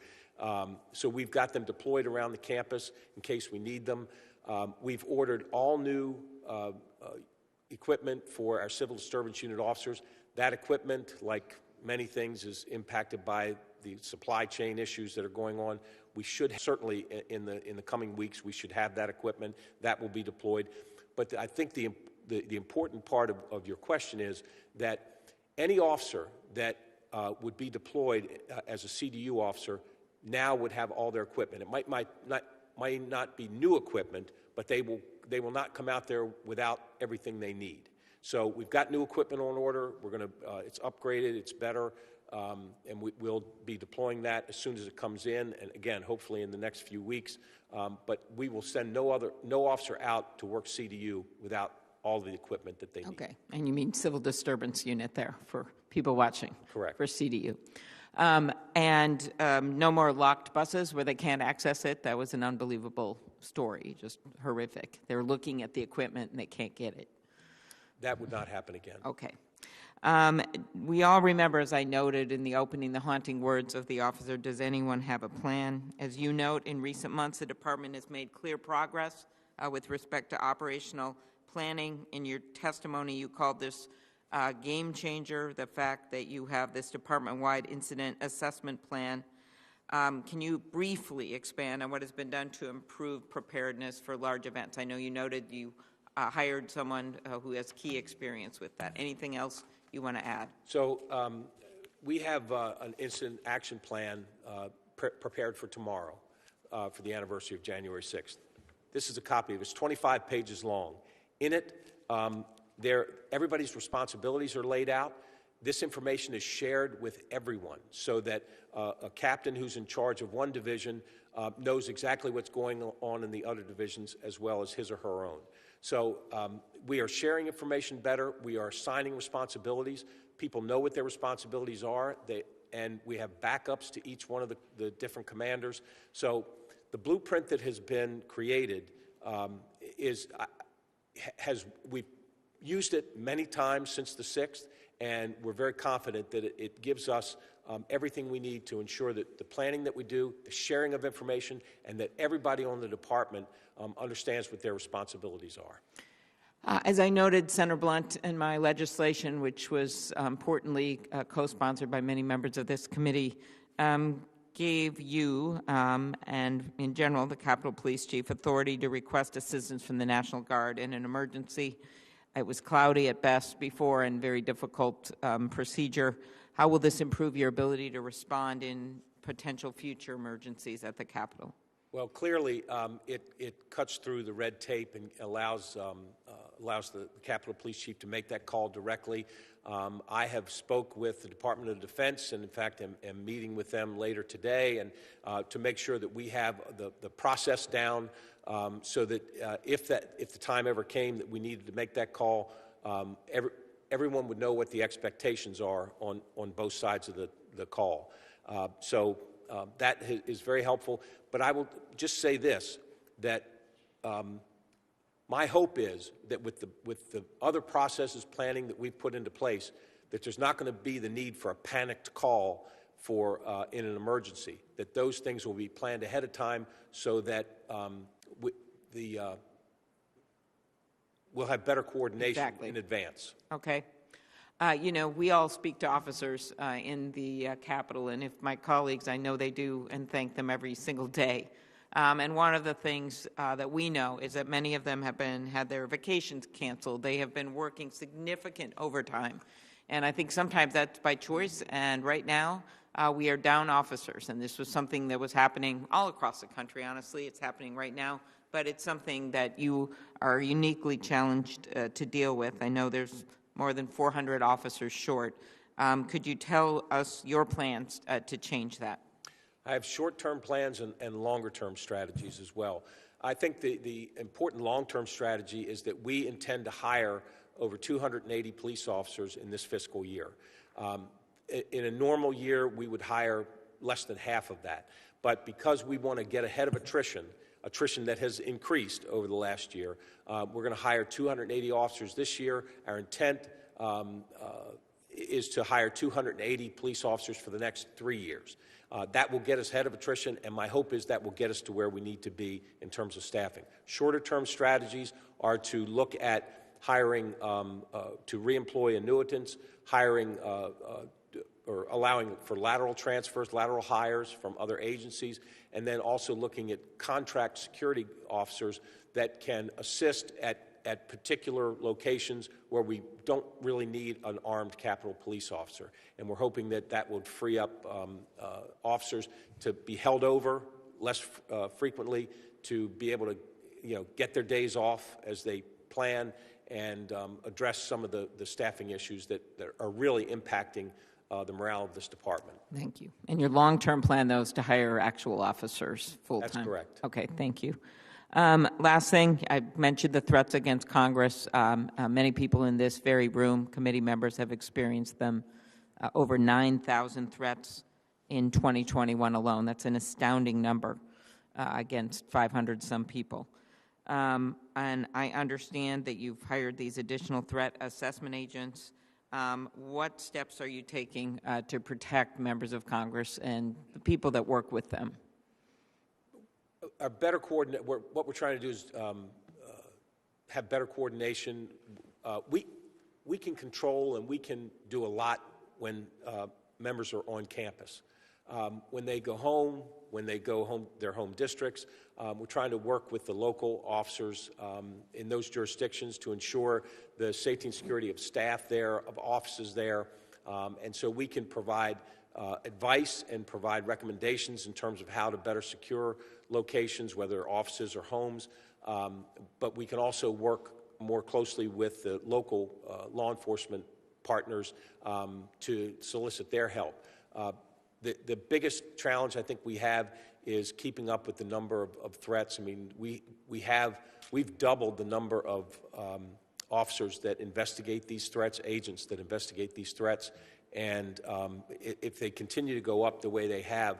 S4: So we've got them deployed around the campus in case we need them. We've ordered all new equipment for our civil disturbance unit officers. That equipment, like many things, is impacted by the supply chain issues that are going on. We should certainly, in the coming weeks, we should have that equipment. That will be deployed. But I think the important part of your question is that any officer that would be deployed as a CDU officer now would have all their equipment. It might not be new equipment, but they will not come out there without everything they need. So we've got new equipment on order. We're going to it's upgraded. It's better. And we'll be deploying that as soon as it comes in, and again, hopefully in the next few weeks. But we will send no officer out to work CDU without all the equipment that they need.
S1: Okay, and you mean civil disturbance unit there for people watching?
S4: Correct.
S1: For CDU. And no more locked buses where they can't access it. That was an unbelievable story, just horrific. They're looking at the equipment and they can't get it.
S4: That would not happen again.
S1: Okay. We all remember, as I noted in the opening, the haunting words of the officer, "Does anyone have a plan?" As you note, in recent months, the department has made clear progress with respect to operational planning. In your testimony, you called this game changer, the fact that you have this department-wide incident assessment plan. Can you briefly expand on what has been done to improve preparedness for large events? I know you noted you hired someone who has key experience with that. Anything else you want to add?
S4: So we have an incident action plan prepared for tomorrow for the anniversary of January 6th. This is a copy of it. It's 25 pages long. In it, everybody's responsibilities are laid out. This information is shared with everyone so that a captain who's in charge of one division knows exactly what's going on in the other divisions as well as his or her own. So we are sharing information better. We are assigning responsibilities. People know what their responsibilities are, and we have backups to each one of the different commanders. So the blueprint that has been created we've used it many times since the 6th, and we're very confident that it gives us everything we need to ensure that the planning that we do, the sharing of information, and that everybody on the department understands what their responsibilities are.
S1: As I noted, Senator Blunt and my legislation, which was importantly co-sponsored by many members of this committee, gave you and, in general, the Capitol Police Chief authority to request assistance from the National Guard in an emergency. It was cloudy at best before and very difficult procedure. How will this improve your ability to respond in potential future emergencies at the Capitol?
S4: Well, clearly, it cuts through the red tape and allows the Capitol Police Chief to make that call directly. I have spoke with the Department of Defense, and in fact, am meeting with them later today, and to make sure that we have the process down, so that if the time ever came that we needed to make that call, everyone would know what the expectations are on both sides of the call. So that is very helpful. But I will just say this, that my hope is that with the other processes, planning that we've put into place, that there's not going to be the need for a panicked call in an emergency, that those things will be planned ahead of time so that we'll have better coordination in advance.
S1: Okay. You know, we all speak to officers in the Capitol, and if my colleagues, I know they do, and thank them every single day. And one of the things that we know is that many of them have had their vacations canceled. They have been working significant overtime. And I think sometimes that's by choice. And right now, we are down officers. And this was something that was happening all across the country, honestly. It's happening right now. But it's something that you are uniquely challenged to deal with. I know there's more than 400 officers short. Could you tell us your plans to change that?
S4: I have short-term plans and longer-term strategies as well. I think the important long-term strategy is that we intend to hire over 280 police officers in this fiscal year. In a normal year, we would hire less than half of that. But because we want to get ahead of attrition that has increased over the last year, we're going to hire 280 officers this year. Our intent is to hire 280 police officers for the next 3 years. That will get us ahead of attrition, and my hope is that will get us to where we need to be in terms of staffing. Shorter-term strategies are to look at hiring, to reemploy annuitants, hiring or allowing for lateral transfers, lateral hires from other agencies, and then also looking at contract security officers that can assist at particular locations where we don't really need an armed Capitol Police officer. And we're hoping that that would free up officers to be held over less frequently, to be able to, get their days off as they plan, and address some of the staffing issues that are really impacting the morale of this department.
S1: Thank you. And your long-term plan, though, is to hire actual officers full-time?
S4: That's correct.
S1: Okay, thank you. Last thing, I mentioned the threats against Congress. Many people in this very room, committee members, have experienced them. Over 9,000 threats in 2021 alone. That's an astounding number against 500-some people. And I understand that you've hired these additional threat assessment agents. What steps are you taking to protect members of Congress and the people that work with them?
S4: A better coordinate. What we're trying to do is have better coordination. We can control and we can do a lot when members are on campus. When they go home, their home districts, we're trying to work with the local officers in those jurisdictions to ensure the safety and security of staff there, of offices there, and so we can provide advice and provide recommendations in terms of how to better secure locations, whether offices or homes, but we can also work more closely with the local law enforcement partners to solicit their help. The biggest challenge I think we have is keeping up with the number of threats. I mean, we've doubled the number of officers that investigate these threats, agents that investigate these threats, and if they continue to go up the way they have,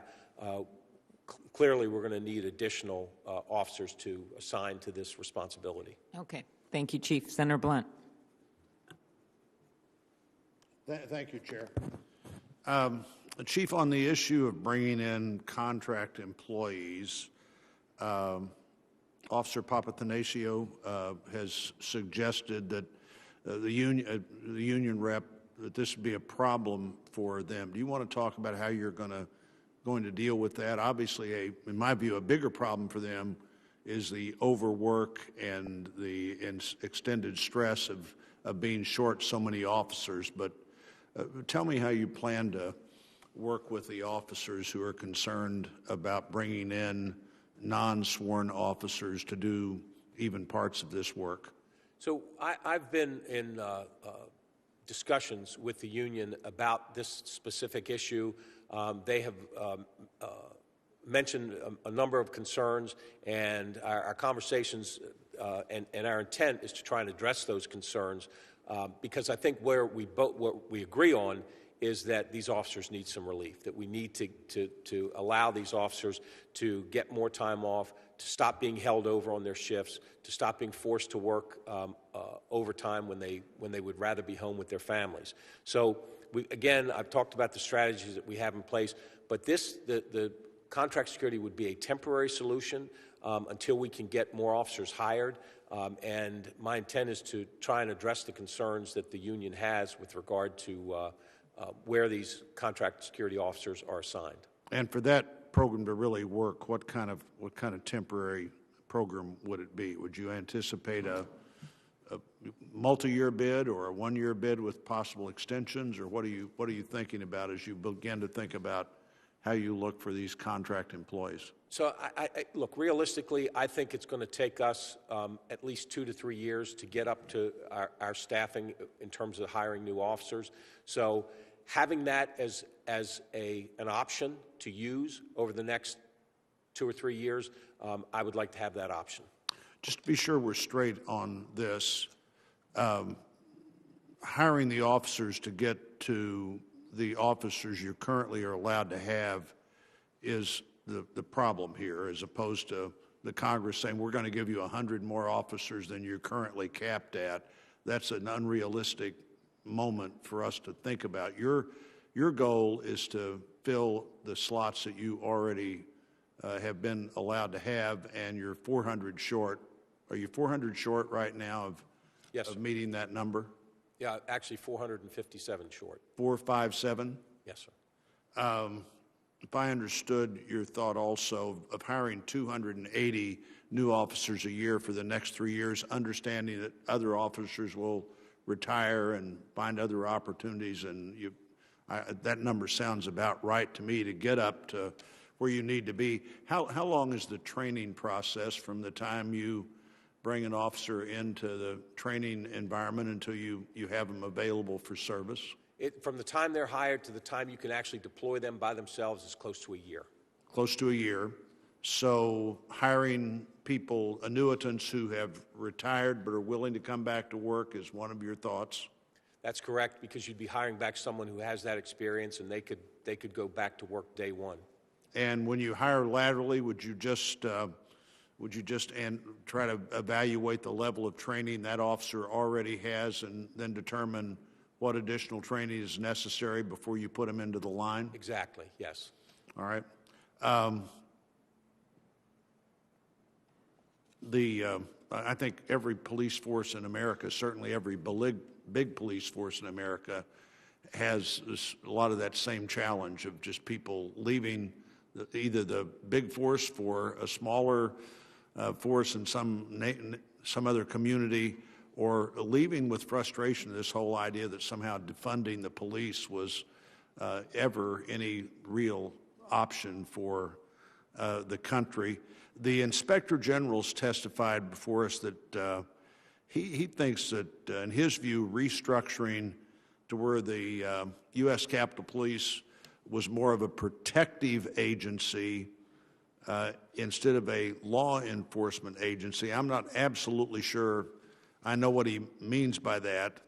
S4: clearly we're going to need additional officers to assign to this responsibility.
S1: Okay. Thank you, Chief. Senator Blunt.
S2: Thank you, Chair. Chief, on the issue of bringing in contract employees, Officer Papathanassiou has suggested that the union rep, that this would be a problem for them. Do you want to talk about how you're going to deal with that? Obviously, in my view, a bigger problem for them is the overwork and the extended stress of being short so many officers. But tell me how you plan to work with the officers who are concerned about bringing in non-sworn officers to do even parts of this work.
S4: So I've been in discussions with the union about this specific issue. They have mentioned a number of concerns, and our conversations and our intent is to try and address those concerns, because I think what we agree on is that these officers need some relief, that we need to allow these officers to get more time off, to stop being held over on their shifts, to stop being forced to work overtime when they would rather be home with their families. So again, I've talked about the strategies that we have in place, but the contract security would be a temporary solution. until we can get more officers hired. And my intent is to try and address the concerns that the union has with regard to where these contract security officers are assigned.
S2: And for that program to really work, what kind of temporary program would it be? Would you anticipate a multi-year bid or a one-year bid with possible extensions, or what are you thinking about as you begin to think about how you look for these contract employees?
S4: So, look, realistically, I think it's going to take us at least 2 to 3 years to get up to our staffing in terms of hiring new officers. So, having that as an option to use over the next 2 or 3 years, I would like to have that option.
S2: Just to be sure we're straight on this, hiring the officers to get to the officers you currently are allowed to have is the problem here, as opposed to the Congress saying we're going to give you 100 more officers than you're currently capped at. That's an unrealistic moment for us to think about. Your goal is to fill the slots that you already have been allowed to have, and you're 400 short. Are you 400 short right now of meeting that number?
S4: Yeah, actually 457 short.
S2: 457?
S4: Yes, sir.
S2: If I understood your thought also of hiring 280 new officers a year for the next 3 years, understanding that other officers will retire and find other opportunities, and that number sounds about right to me to get up to where you need to be. How long is the training process from the time you bring an officer into the training environment until you have them available for service?
S4: From the time they're hired to the time you can actually deploy them by themselves is close to a year.
S2: Close to a year. So hiring people, annuitants who have retired but are willing to come back to work is one of your thoughts?
S4: That's correct, because you'd be hiring back someone who has that experience, and they could go back to work day one.
S2: And when you hire laterally, would you just try to evaluate the level of training that officer already has, and then determine what additional training is necessary before you put them into the line?
S4: Exactly, yes.
S2: All right. I think every police force in America, certainly every big police force in America, has a lot of that same challenge of just people leaving either the big force for a smaller force in some other community, or leaving with frustration this whole idea that somehow defunding the police was ever any real option for the country. The Inspector General's testified before us that he thinks that, in his view, restructuring to where the U.S. Capitol Police was more of a protective agency instead of a law enforcement agency. I'm not absolutely sure I know what he means by that,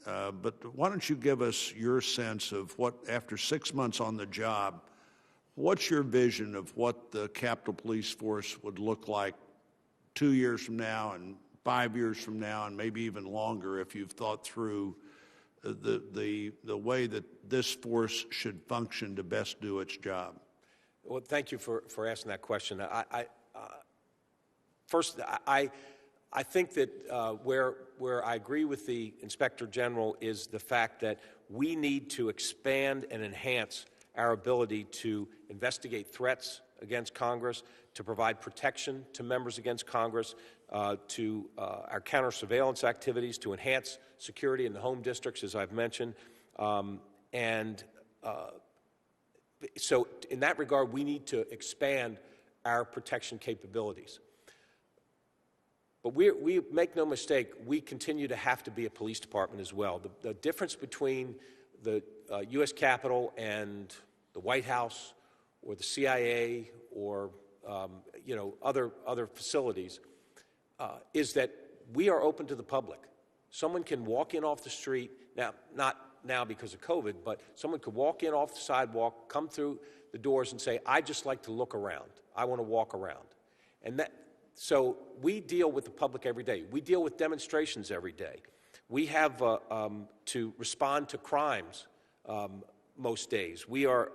S2: but why don't you give us your sense of what, after 6 months on the job, what's your vision of what the Capitol Police Force would look like 2 years from now and 5 years from now, and maybe even longer, if you've thought through the way that this force should function to best do its job?
S4: Well, thank you for asking that question. I think that where I agree with the Inspector General is the fact that we need to expand and enhance our ability to investigate threats against Congress, to provide protection to members against Congress, to our counter-surveillance activities, to enhance security in the home districts, as I've mentioned. So in that regard, we need to expand our protection capabilities. But we make no mistake, we continue to have to be a police department as well. The difference between the U.S. Capitol and the White House or the CIA or other facilities is that we are open to the public. Someone can walk in off the street, now not now because of COVID, but someone could walk in off the sidewalk, come through the doors and say, I'd just like to look around. I want to walk around. So we deal with the public every day. We deal with demonstrations every day. We have to respond to crimes most days. We are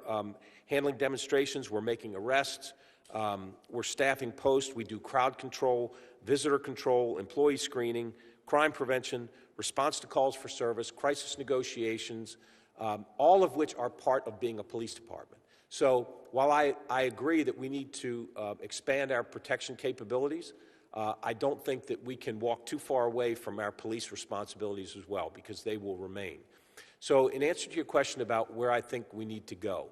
S4: handling demonstrations. We're making arrests. We're staffing posts. We do crowd control, visitor control, employee screening, crime prevention, response to calls for service, crisis negotiations, all of which are part of being a police department. So while I agree that we need to expand our protection capabilities, I don't think that we can walk too far away from our police responsibilities as well, because they will remain. So in answer to your question about where I think we need to go,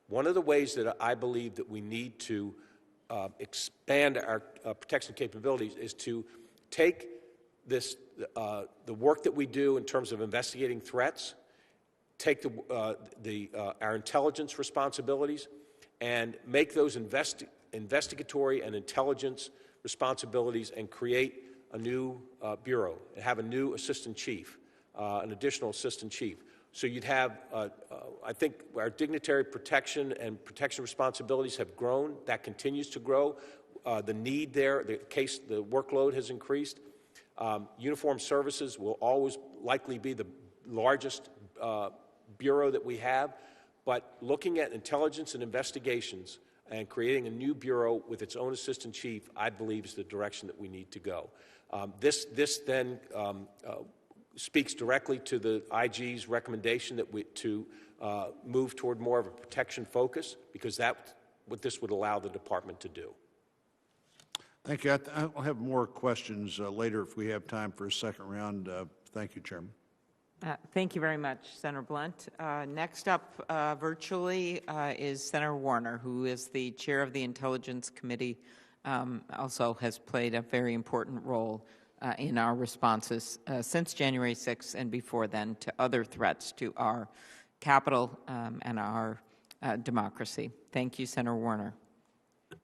S4: one of the ways that I believe that we need to expand our protection capabilities is to take this, the work that we do in terms of investigating threats, take our intelligence responsibilities, and make those investigatory and intelligence responsibilities and create a new bureau and have a new assistant chief, an additional assistant chief. So you'd have, I think our dignitary protection and protection responsibilities have grown. That continues to grow. The need there, the workload has increased. Uniformed services will always likely be the largest bureau that we have. But looking at intelligence and investigations and creating a new bureau with its own assistant chief, I believe, is the direction that we need to go. This then speaks directly to the IG's recommendation that to move toward more of a protection focus, because that's what this would allow the department to do.
S2: Thank you. I'll have more questions later if we have time for a second round. Thank you, Chairman.
S1: Thank you very much, Senator Blunt. Next up virtually is Senator Warner, who is the chair of the Intelligence Committee, also has played a very important role in our responses since January 6th and before then to other threats to our Capitol and our democracy. Thank you, Senator Warner.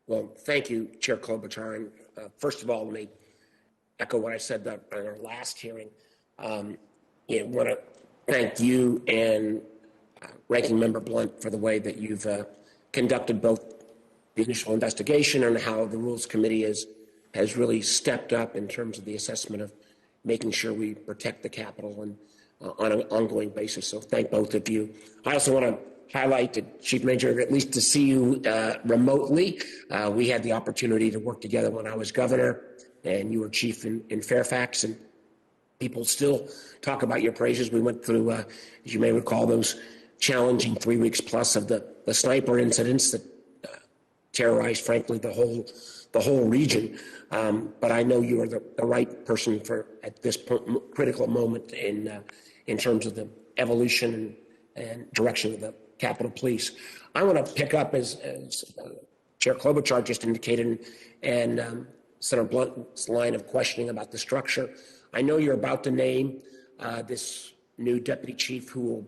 S5: Well, thank you, Chair Klobuchar. And first of all, let me echo what I said in our last hearing. I want to thank you and Ranking Member Blunt for the way that you've conducted both the initial investigation and how the Rules Committee has really stepped up in terms of the assessment of making sure we protect the Capitol and on an ongoing basis. So thank both of you. I also want to highlight that Chief Manger, at least to see you remotely. We had the opportunity to work together when I was governor and you were chief in Fairfax, and people still talk about your praises. We went through, as you may recall, those challenging 3 weeks plus of the sniper incidents that terrorized, frankly, the whole region. But I know you are the right person at this critical moment in terms of the evolution and direction of the Capitol Police. I want to pick up as Chair Klobuchar just indicated, and Senator Blunt's line of questioning about the structure. I know you're about to name this new deputy chief who will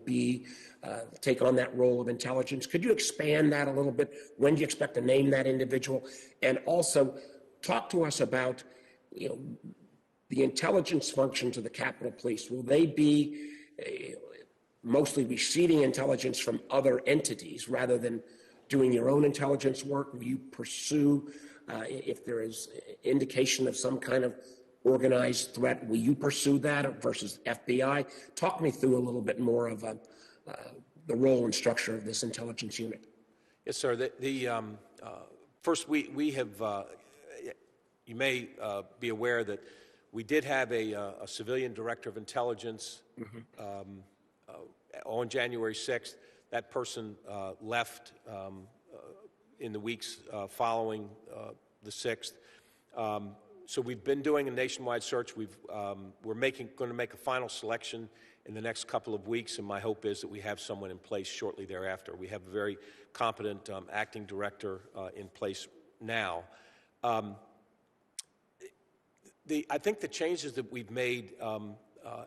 S5: take on that role of intelligence. Could you expand that a little bit? When do you expect to name that individual? And also talk to us about, the intelligence functions of the Capitol Police. Will they be mostly receiving intelligence from other entities rather than doing your own intelligence work? Will you pursue, if there is indication of some kind of organized threat, will you pursue that versus FBI? Talk me through a little bit more of the role and structure of this intelligence unit.
S4: Yes, sir. First, we have, you may be aware that we did have a civilian director of intelligence on January 6th. That person left in the weeks following the 6th. So we've been doing a nationwide search. We're going to make a final selection in the next couple of weeks, and my hope is that we have someone in place shortly thereafter. We have a very competent acting director in place now. I think the changes that we've made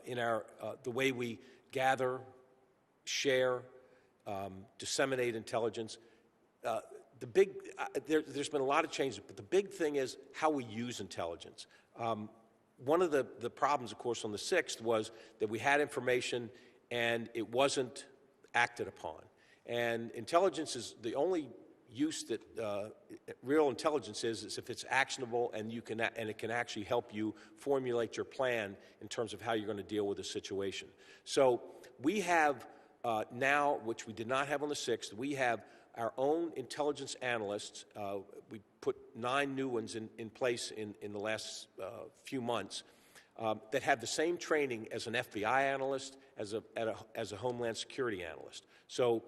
S4: in the way we gather, share, disseminate intelligence, there's been a lot of changes, but the big thing is how we use intelligence. One of the problems, of course, on the 6th was that we had information and it wasn't acted upon. And intelligence is the only use that real intelligence is if it's actionable and it can actually help you formulate your plan in terms of how you're going to deal with a situation. So we have now, which we did not have on the 6th, we have our own intelligence analysts. We put 9 new ones in place in the last few months that have the same training as an FBI analyst, as a Homeland Security analyst. So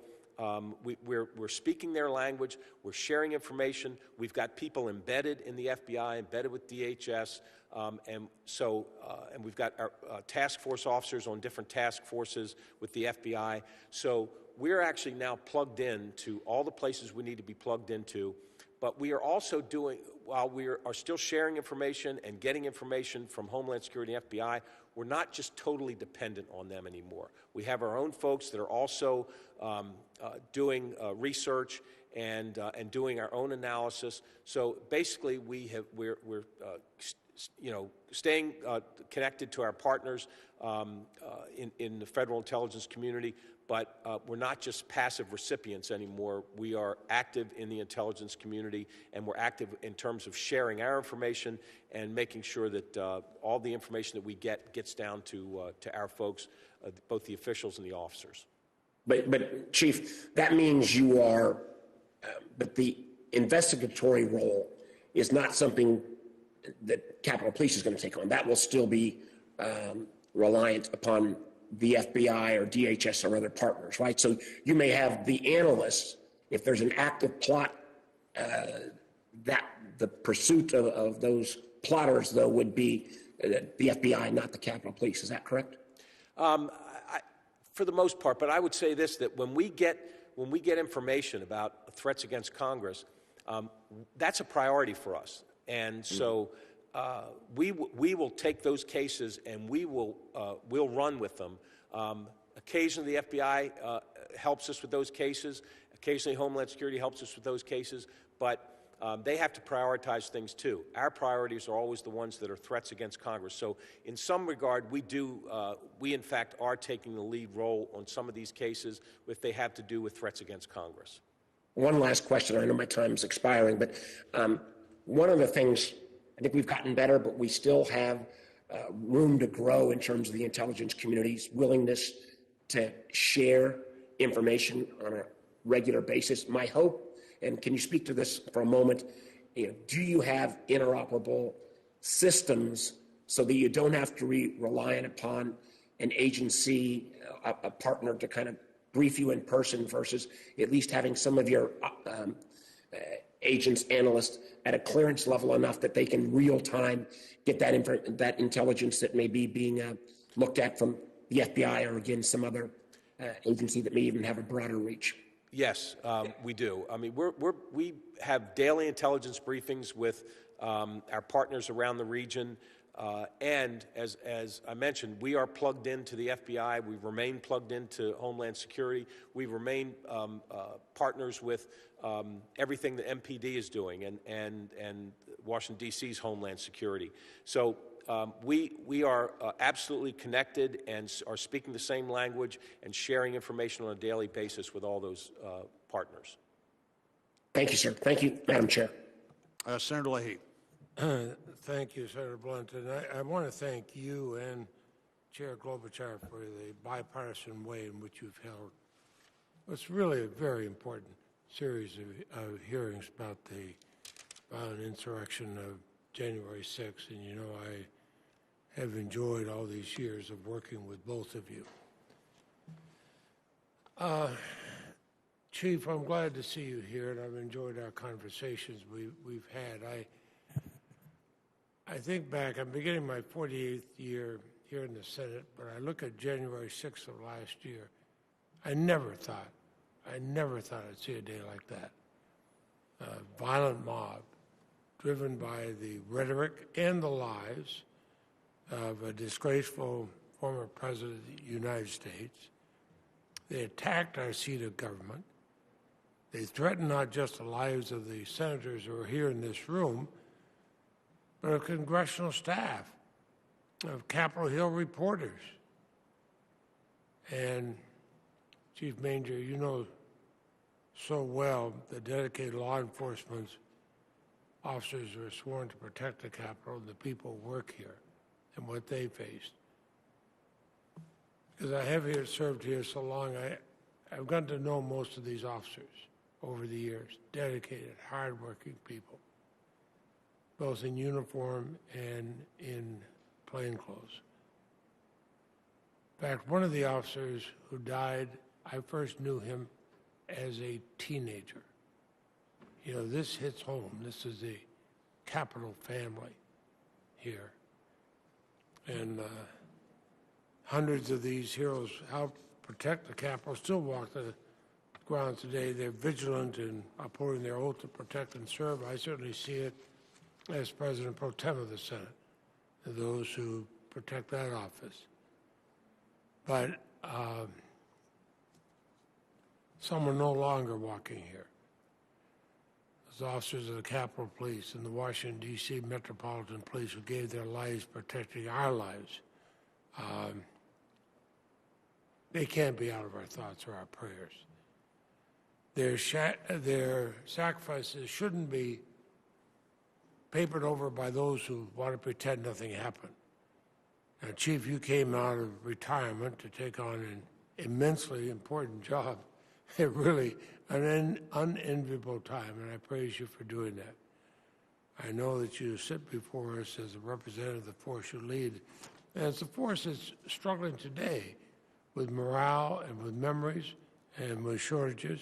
S4: we're speaking their language, we're sharing information, we've got people embedded in the FBI, embedded with DHS, and we've got our task force officers on different task forces with the FBI. So we're actually now plugged in to all the places we need to be plugged into, but we are also doing, while we are still sharing information and getting information from Homeland Security and FBI, we're not just totally dependent on them anymore. We have our own folks that are also doing research and doing our own analysis. So basically, we're staying connected to our partners in the federal intelligence community, but we're not just passive recipients anymore. We are active in the intelligence community, and we're active in terms of sharing our information and making sure that all the information that we get gets down to our folks, both the officials and the officers.
S5: But Chief, that means you are, but the investigatory role is not something that Capitol Police is going to take on. That will still be reliant upon the FBI or DHS or other partners, right? So you may have the analysts, if there's an active plot, that the pursuit of those plotters, though, would be the FBI, not the Capitol Police. Is that correct?
S4: For the most part, but I would say this, that when we get information about threats against Congress, that's a priority for us. And so we will take those cases and we'll run with them. Occasionally the FBI helps us with those cases. Occasionally Homeland Security helps us with those cases. But they have to prioritize things too. Our priorities are always the ones that are threats against Congress. So in some regard, we in fact are taking the lead role on some of these cases if they have to do with threats against Congress.
S5: One last question. I know my time's expiring, but one of the things, I think we've gotten better, but we still have room to grow in terms of the intelligence community's willingness to share information on a regular basis. My hope, and can you speak to this for a moment, do you have interoperable systems so that you don't have to be reliant upon an agency, a partner to kind of brief you in person versus at least having some of your agents, analysts at a clearance level enough that they can real time get that intelligence that may be being looked at from the FBI or again some other agency that may even have a broader reach? Yes,
S4: we do. I mean, we have daily intelligence briefings with our partners around the region. And as I mentioned, we are plugged into the FBI. We remain plugged into Homeland Security. We remain partners with everything the MPD is doing and Washington, D.C.'s Homeland Security. So we are absolutely connected and are speaking the same language and sharing information on a daily basis with all those partners.
S5: Thank you, sir. Thank you, Madam Chair.
S2: Senator Leahy.
S6: Thank you, Senator Blunt. And I want to thank you and Chair Klobuchar for the bipartisan way in which you've held what's really a very important series of hearings about the violent insurrection of January 6th. And you know, I have enjoyed all these years of working with both of you. Chief, I'm glad to see you here, and I've enjoyed our conversations we've had. I think back, I'm beginning my 48th year here in the Senate, but I look at January 6th of last year. I never thought I'd see a day like that. A violent mob driven by the rhetoric and the lies of a disgraceful former president of the United States. They attacked our seat of government. They threatened not just the lives of the senators who are here in this room, but of congressional staff, of Capitol Hill reporters. And Chief Manger, you know so well the dedicated law enforcement officers who are sworn to protect the Capitol and the people who work here and what they faced. Because I have served here so long, I've gotten to know most of these officers. over the years, dedicated, hardworking people, both in uniform and in plainclothes. In fact, one of the officers who died, I first knew him as a teenager. You know, this hits home. This is the Capitol family here. And hundreds of these heroes helped protect the Capitol, still walk the grounds today. They're vigilant in upholding their oath to protect and serve. I certainly see it as President Pro Tem of the Senate, and those who protect that office. But some are no longer walking here. Those officers of the Capitol Police and the Washington, D.C. Metropolitan Police who gave their lives protecting our lives, they can't be out of our thoughts or our prayers. Their sacrifices shouldn't be papered over by those who want to pretend nothing happened. Now, Chief, you came out of retirement to take on an immensely important job at really an unenviable time, and I praise you for doing that. I know that you sit before us as a representative of the force you lead, and it's a force that's struggling today with morale and with memories and with shortages.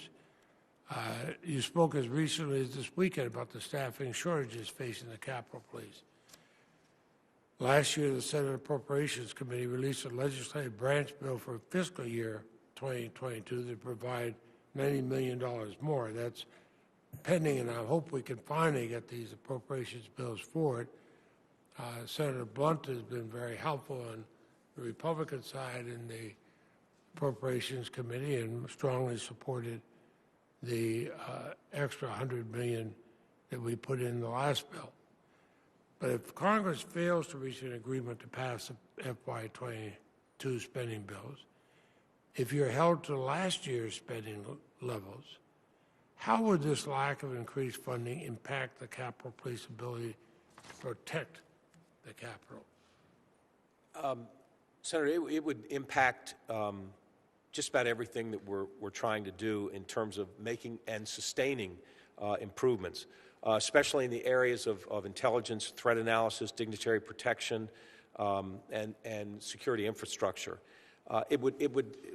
S6: You spoke as recently as this weekend about the staffing shortages facing the Capitol Police. Last year, the Senate Appropriations Committee released a legislative branch bill for fiscal year 2022 that provide $90 million more. That's pending, and I hope we can finally get these appropriations bills forward. Senator Blunt has been very helpful on the Republican side in the Appropriations Committee and strongly supported the extra $100 million that we put in the last bill. But if Congress fails to reach an agreement to pass the FY22 spending bills, if you're held to last year's spending levels, how would this lack of increased funding impact the Capitol Police ability to protect the Capitol?
S4: Senator, it would impact just about everything that we're trying to do in terms of making and sustaining improvements, especially in the areas of intelligence, threat analysis, dignitary protection, and security infrastructure.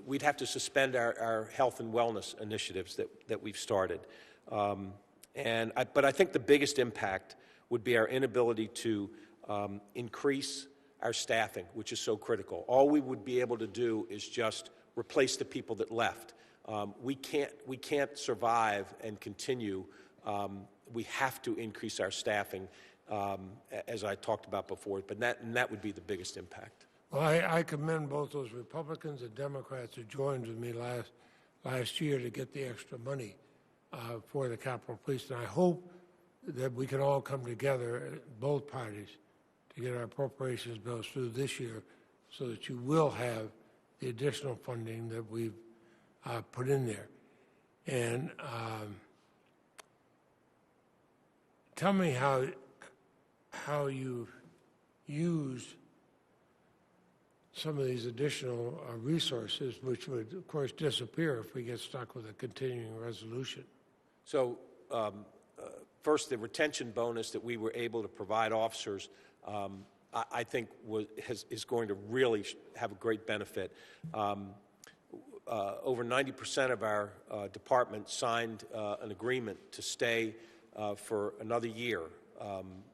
S4: We'd have to suspend our health and wellness initiatives that we've started. But I think the biggest impact would be our inability to increase our staffing, which is so critical. All we would be able to do is just replace the people that left. We can't survive and continue. We have to increase our staffing, as I talked about before. But that would be the biggest impact.
S6: Well, I commend both those Republicans and Democrats who joined with me last year to get the extra money for the Capitol Police, and I hope that we can all come together, both parties, to get our appropriations bills through this year, so that you will have the additional funding that we've put in there. And tell me how you use some of these additional resources, which would, of course, disappear if we get stuck with a continuing resolution.
S4: So, first, the retention bonus that we were able to provide officers, I think is going to really have a great benefit. Over 90% of our department signed an agreement to stay for another year,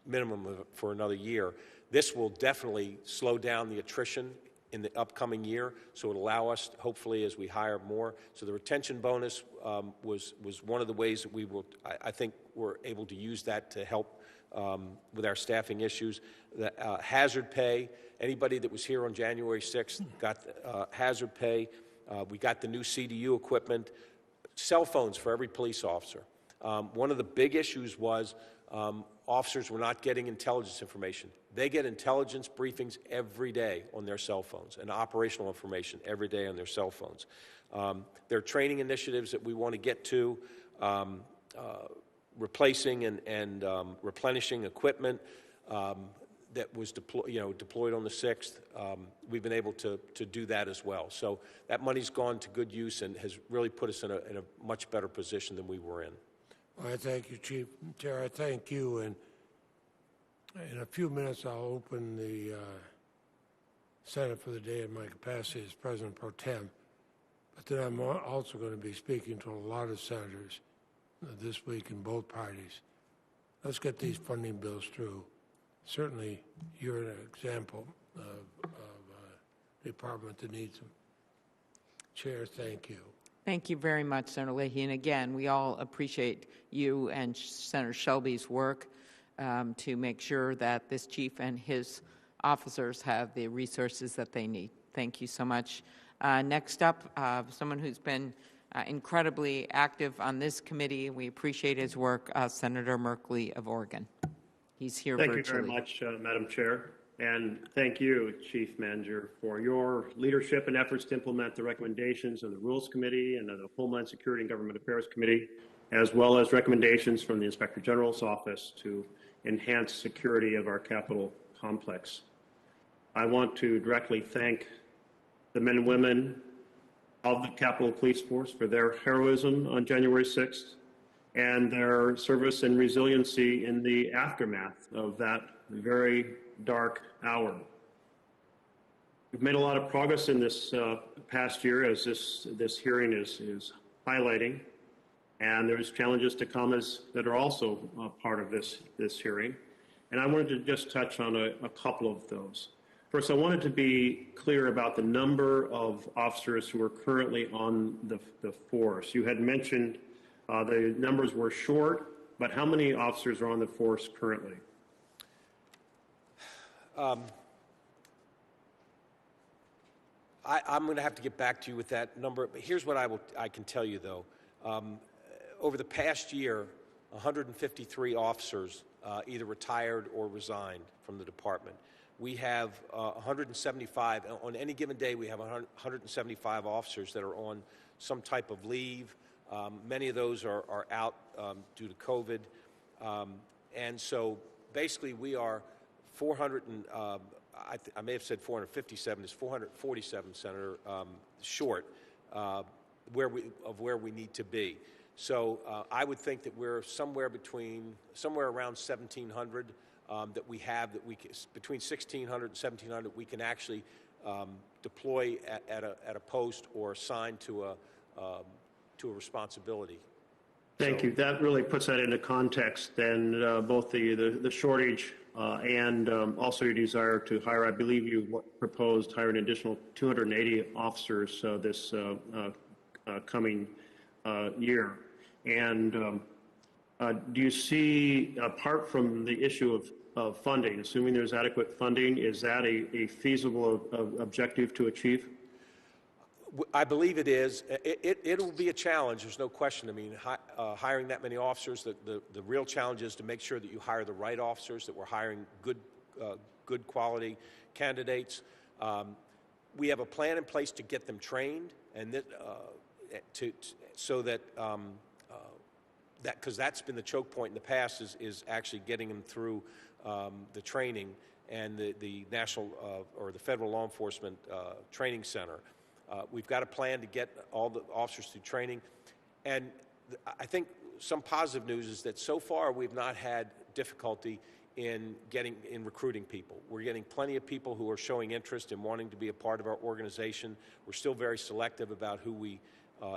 S4: minimum for another year. This will definitely slow down the attrition in the upcoming year, so it'll allow us, hopefully, as we hire more. So the retention bonus was one of the ways that we will, I think, we're able to use that to help with our staffing issues. The hazard pay, anybody that was here on January 6th got hazard pay. We got the new CDU equipment, cell phones for every police officer. One of the big issues was officers were not getting intelligence information. They get intelligence briefings every day on their cell phones and operational information every day on their cell phones. There are training initiatives that we want to get to, replacing and replenishing equipment. that was deployed on the 6th, we've been able to do that as well. So that money's gone to good use and has really put us in a much better position than we were in.
S6: Well, I thank you, Chief. Chair, I thank you. And in a few minutes, I'll open the Senate for the day in my capacity as President Pro Tem. But then I'm also going to be speaking to a lot of senators this week in both parties. Let's get these funding bills through. Certainly, you're an example of a department that needs them. Chair, thank you.
S1: Thank you very much, Senator Leahy. And again, we all appreciate you and Senator Shelby's work to make sure that this chief and his officers have the resources that they need. Thank you so much. Next up, someone who's been incredibly active on this committee. We appreciate his work, Senator Merkley of Oregon. He's here virtually.
S7: Thank you very much, Madam Chair. And thank you, Chief Manger, for your leadership and efforts to implement the recommendations of the Rules Committee and of the Homeland Security and Government Affairs Committee, as well as recommendations from the Inspector General's office to enhance security of our Capitol complex. I want to directly thank the men and women of the Capitol Police Force for their heroism on January 6th and their service and resiliency in the aftermath of that very dark hour. We've made a lot of progress in this past year, as this hearing is highlighting, and there's challenges to come that are also part of this hearing. And I wanted to just touch on a couple of those. First, I wanted to be clear about the number of officers who are currently on the force. You had mentioned the numbers were short, but how many officers are on the force currently?
S4: I'm going to have to get back to you with that number. But here's what I can tell you, though. Over the past year, 153 officers either retired or resigned from the department. We have 175, on any given day, we have 175 officers that are on some type of leave. Many of those are out due to COVID. And so basically we are 400 and, I may have said 457, it's 447, Senator, short of where we need to be. So I would think that we're somewhere around 1,700 that we have, between 1,600 and 1,700 we can actually deploy at a post or assign to a responsibility.
S7: Thank you. That really puts that into context, then both the shortage and also your desire to hire. I believe you proposed hiring an additional 280 officers this coming year. And do you see, apart from the issue of funding, assuming there's adequate funding, is that a feasible objective to achieve?
S4: I believe it is. It'll be a challenge, there's no question. I mean, hiring that many officers, the real challenge is to make sure that you hire the right officers, that we're hiring good quality candidates. We have a plan in place to get them trained, and so that because that's been the choke point in the past is actually getting them through the training and the national or the federal law enforcement training center. We've got a plan to get all the officers through training. And I think some positive news is that so far we've not had difficulty in recruiting people. We're getting plenty of people who are showing interest in wanting to be a part of our organization. We're still very selective about who we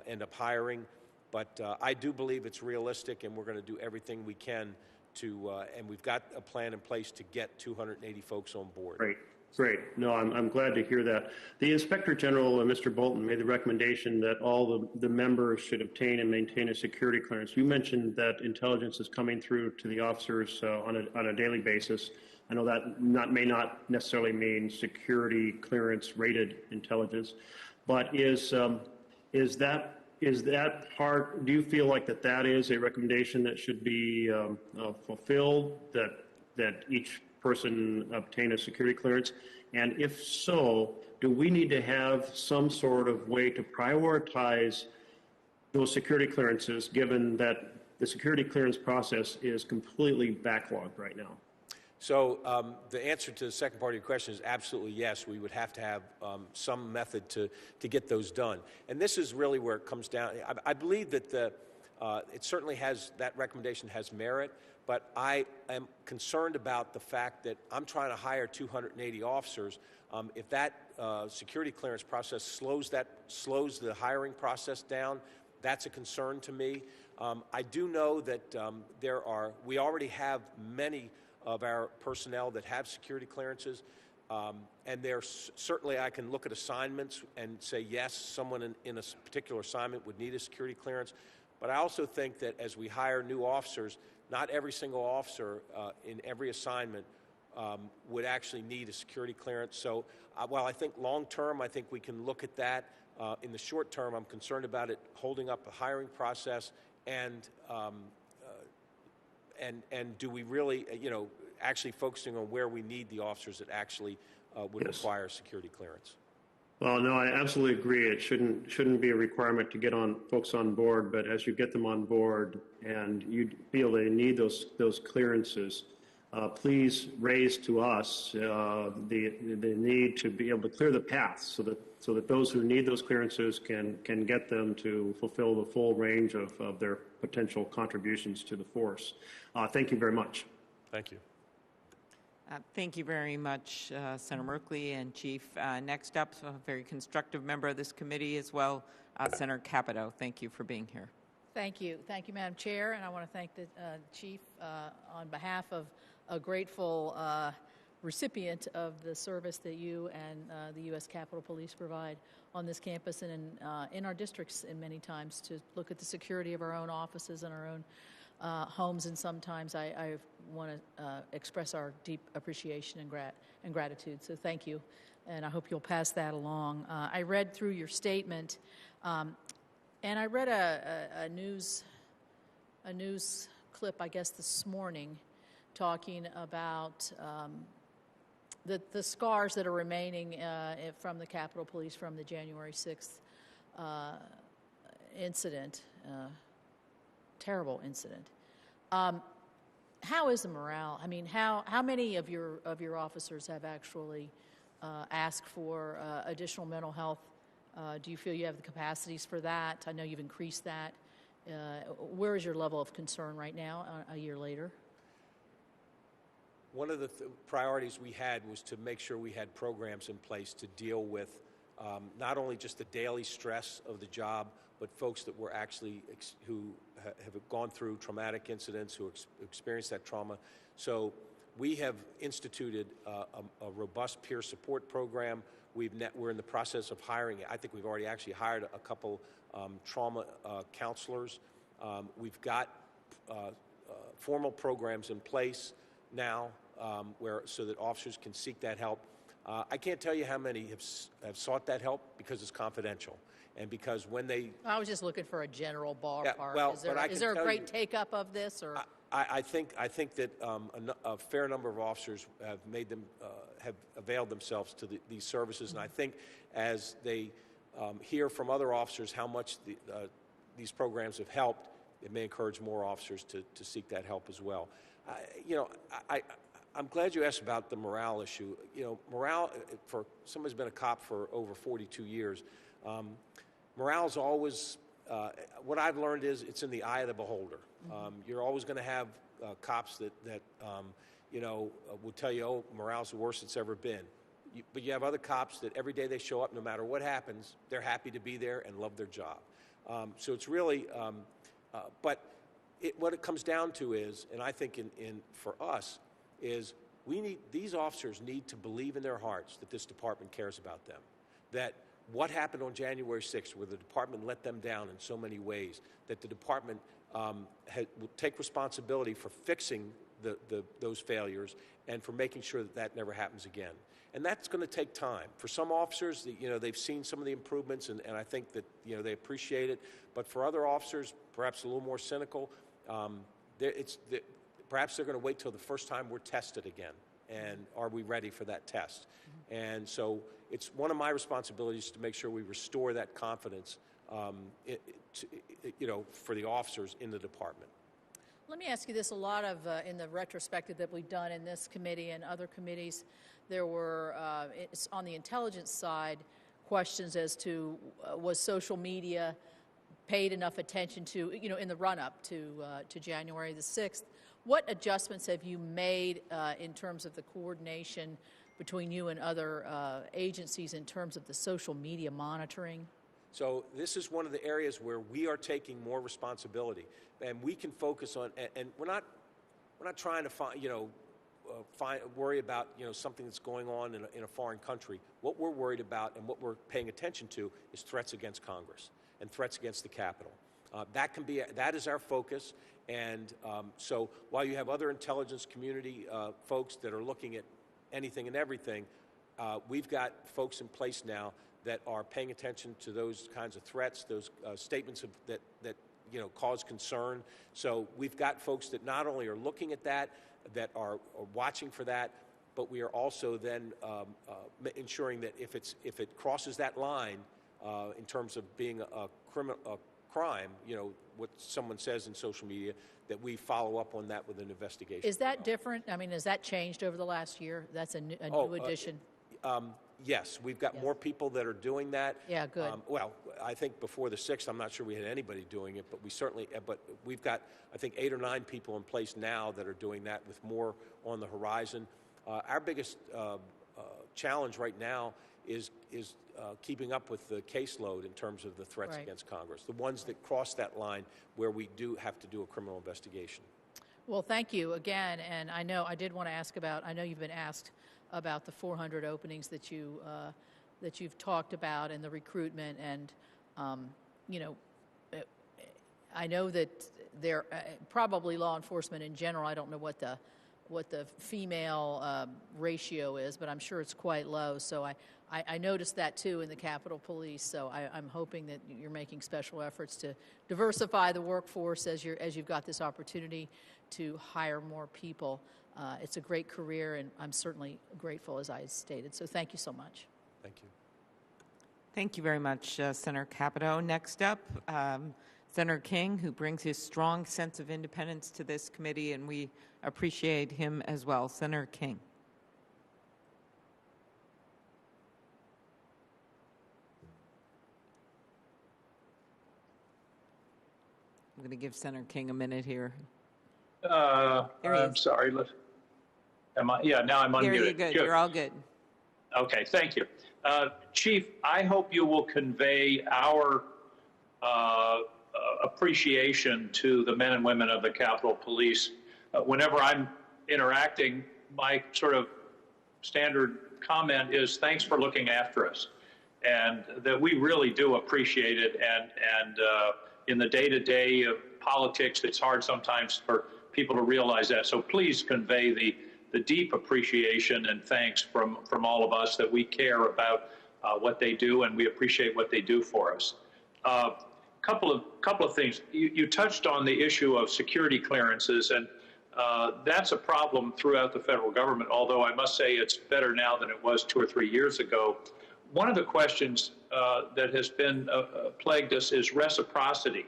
S4: end up hiring. But I do believe it's realistic, and we're going to do everything we can to, and we've got a plan in place to get 280 folks on board.
S7: Great. No, I'm glad to hear that. The Inspector General, Mr. Bolton, made the recommendation that all the members should obtain and maintain a security clearance. You mentioned that intelligence is coming through to the officers on a daily basis. I know that may not necessarily mean security clearance rated intelligence, but is that part, do you feel like that is a recommendation that should be fulfilled, that each person obtain a security clearance? And if so, do we need to have some sort of way to prioritize those security clearances, given that the security clearance process is completely backlogged right now?
S4: So the answer to the second part of your question is absolutely yes. We would have to have some method to get those done. And this is really where it comes down. I believe that it certainly has, that recommendation has merit, but I am concerned about the fact that I'm trying to hire 280 officers. If that security clearance process slows the hiring process down, that's a concern to me. I do know that we already have many of our personnel that have security clearances, and certainly I can look at assignments and say, yes, someone in a particular assignment would need a security clearance, but I also think that as we hire new officers, not every single officer in every assignment would actually need a security clearance. So while I think long-term, I think we can look at that, in the short term, I'm concerned about it holding up the hiring process, and do we really, actually focusing on where we need the officers that actually would require security clearance?
S7: Well, no, I absolutely agree. It shouldn't be a requirement to get folks on board, but as you get them on board and you feel they need those clearances, please raise to us the need to be able to clear the path so that those who need those clearances can get them to fulfill the full range of their potential contributions to the force. Thank you very much.
S4: Thank you.
S1: Thank you very much, Senator Merkley and Chief. Next up, a very constructive member of this committee as well, Senator Capitol. Thank you for being here.
S8: Thank you. Thank you, Madam Chair, and I want to thank the Chief on behalf of a grateful recipient of the service that you and the U.S. Capitol Police provide on this campus and in our districts, and many times to look at the security of our own offices and our own homes, and sometimes I want to express our deep appreciation and gratitude. So thank you, and I hope you'll pass that along. I read through your statement, and I read a news clip, I guess, this morning, talking about the scars that are remaining from the Capitol Police from the January 6th incident. Terrible incident. How is the morale? I mean, how many of your officers have actually asked for additional mental health? Do you feel you have the capacities for that? I know you've increased that. Where is your level of concern right now, a year later?
S4: One of the priorities we had was to make sure we had programs in place to deal with not only just the daily stress of the job, but folks that were actually who have gone through traumatic incidents, who experienced that trauma. So we have instituted a robust peer support program. We're in the process of hiring. I think we've already actually hired a couple trauma counselors. We've got formal programs in place now so that officers can seek that help. I can't tell you how many have sought that help because it's confidential. And because when they...
S8: I was just looking for a general ballpark.
S4: Yeah, well,
S8: is there a great take-up of this? Or?
S4: I think that a fair number of officers have availed themselves to these services. And I think as they hear from other officers how much these programs have helped, it may encourage more officers to seek that help as well. I'm glad you asked about the morale issue. Morale, for someone who's been a cop for over 42 years, morale is always, what I've learned is it's in the eye of the beholder. You're always going to have cops that will tell you, oh, morale's the worst it's ever been. But you have other cops that every day they show up, no matter what happens, they're happy to be there and love their job. So it's really, what it comes down to is, and I think for us, is these officers need to believe in their hearts that this department cares about them, that what happened on January 6th, where the department let them down in so many ways, that the department will take responsibility for fixing those failures and for making sure that never happens again. And that's going to take time. For some officers, they've seen some of the improvements, and I think that they appreciate it. But for other officers, perhaps a little more cynical, perhaps they're going to wait till the first time we're tested again. And are we ready for that test? And so it's one of my responsibilities to make sure we restore that confidence, for the officers in the department.
S8: Let me ask you this. A lot of, in the retrospective that we've done in this committee and other committees, there were, on the intelligence side, questions as to was social media paid enough attention to, in the run-up to January the 6th. What adjustments have you made in terms of the coordination between you and other agencies in terms of the social media monitoring?
S4: So this is one of the areas where we are taking more responsibility, and we can focus on. And we're not trying to worry about something that's going on in a foreign country. What we're worried about and what we're paying attention to is threats against Congress and threats against the Capitol. That is our focus. And so while you have other intelligence community folks that are looking at anything and everything, we've got folks in place now that are paying attention to those kinds of threats, those statements that cause concern. So we've got folks that not only are looking at that are watching for that, but we are also then ensuring that if it crosses that line in terms of being a crime, what someone says in social media, that we follow up on that with an investigation.
S8: Is that different? I mean, has that changed over the last year? That's a new addition.
S4: Yes, we've got more people that are doing that.
S8: Yeah, good.
S4: Well, I think before the 6th, I'm not sure we had anybody doing it, but we've got, I think, 8 or 9 people in place now that are doing that, with more on the horizon. Our biggest challenge right now is keeping up with the caseload in terms of the threats against Congress, the ones that cross that line where we do have to do a criminal investigation.
S8: Well, thank you again, and I know I did want to ask about, I know you've been asked about the 400 openings that you've talked about and the recruitment, and I know that there probably law enforcement in general, I don't know what the female ratio is, but I'm sure it's quite low. So I noticed that too in the Capitol Police. So I'm hoping that you're making special efforts to diversify the workforce as you've got this opportunity to hire more people. It's a great career, and I'm certainly grateful, as I stated. So thank you so much.
S4: Thank you.
S1: Thank you very much, Senator Capito. Next up, Senator King, who brings his strong sense of independence to this committee, and we appreciate him as well. Senator King. I'm going to give Senator King a minute here.
S9: I'm sorry. Am I? Yeah, now I'm unmuted.
S1: Here, you're good. You're all good.
S9: Okay, thank you. Chief, I hope you will convey our appreciation to the men and women of the Capitol Police. Whenever I'm interacting, my sort of standard comment is thanks for looking after us, and that we really do appreciate it. And in the day-to-day of politics, it's hard sometimes for people to realize that. So please convey the deep appreciation and thanks from all of us, that we care about what they do, and we appreciate what they do for us. Couple of things. You touched on the issue of security clearances, and that's a problem throughout the federal government, although I must say it's better now than it was 2 or 3 years ago. One of the questions that has been plagued us is reciprocity.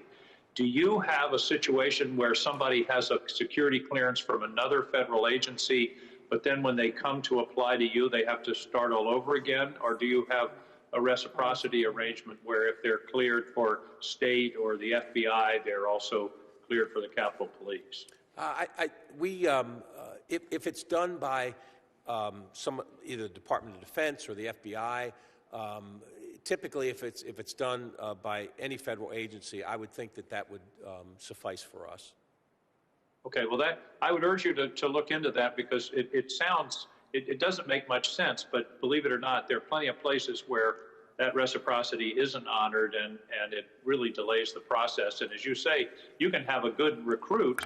S9: Do you have a situation where somebody has a security clearance from another federal agency, but then when they come to apply to you, they have to start all over again? Or do you have a reciprocity arrangement where if they're cleared for state or the FBI, they're also cleared for the Capitol Police?
S4: If it's done by either the Department of Defense or the FBI, typically, if it's done by any federal agency, I would think that would suffice for us.
S9: Okay, well, I would urge you to look into that, because it doesn't make much sense, but believe it or not, there are plenty of places where that reciprocity isn't honored, and it really delays the process. And as you say, you can have a good recruit,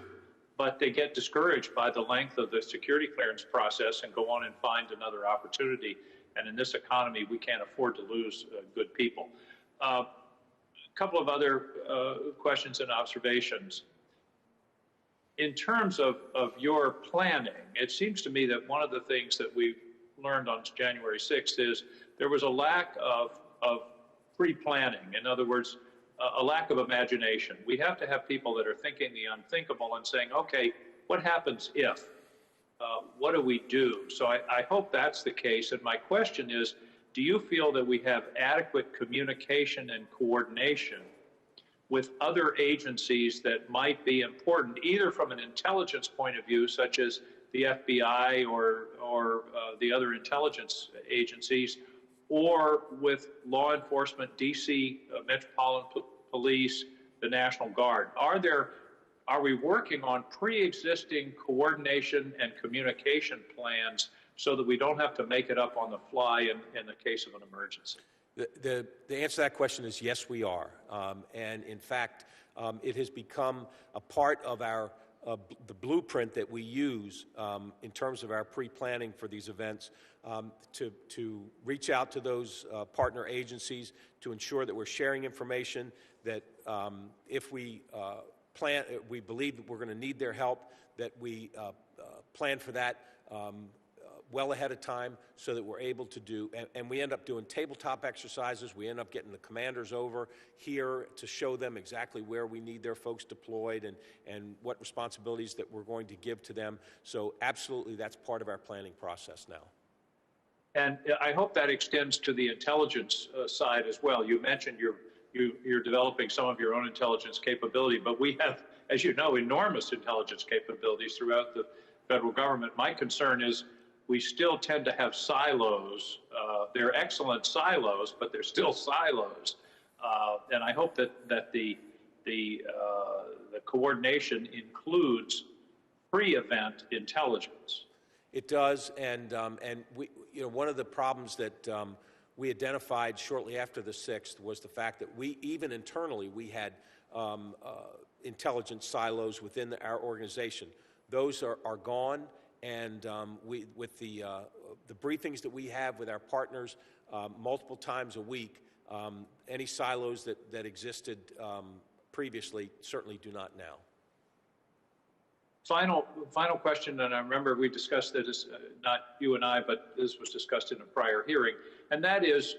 S9: but they get discouraged by the length of the security clearance process and go on and find another opportunity. And in this economy, we can't afford to lose good people. A couple of other questions and observations. In terms of your planning, it seems to me that one of the things that we learned on January 6th is there was a lack of pre-planning. In other words, a lack of imagination. We have to have people that are thinking the unthinkable and saying, okay, what happens if? What do we do? So I hope that's the case. And my question is, do you feel that we have adequate communication and coordination with other agencies that might be important, either from an intelligence point of view, such as the FBI or the other intelligence agencies, or with law enforcement, DC, Metropolitan Police, the National Guard? Are we working on pre-existing coordination and communication plans so that we don't have to make it up on the fly in the case of an emergency?
S4: The answer to that question is yes, we are. And in fact, it has become a part of our the blueprint that we use in terms of our pre-planning for these events to reach out to those partner agencies to ensure that we're sharing information, that if we we believe that we're going to need their help, that we plan for that well ahead of time so that we're able to do, and we end up doing tabletop exercises. We end up getting the commanders over here to show them exactly where we need their folks deployed and what responsibilities that we're going to give to them. So absolutely, that's part of our planning process now.
S9: And I hope that extends to the intelligence side as well. You mentioned you're developing some of your own intelligence capability, but we have, as you know, enormous intelligence capabilities throughout the federal government. My concern is we still tend to have silos. They're excellent silos, but they're still silos. And I hope that the coordination includes pre-event intelligence.
S4: It does, and we, one of the problems that we identified shortly after the 6th was the fact that even internally, we had intelligence silos within our organization. Those are gone. And with the briefings that we have with our partners multiple times a week, any silos that existed previously certainly do not now.
S9: Final question, and I remember we discussed this, not you and I, but this was discussed in a prior hearing, and that is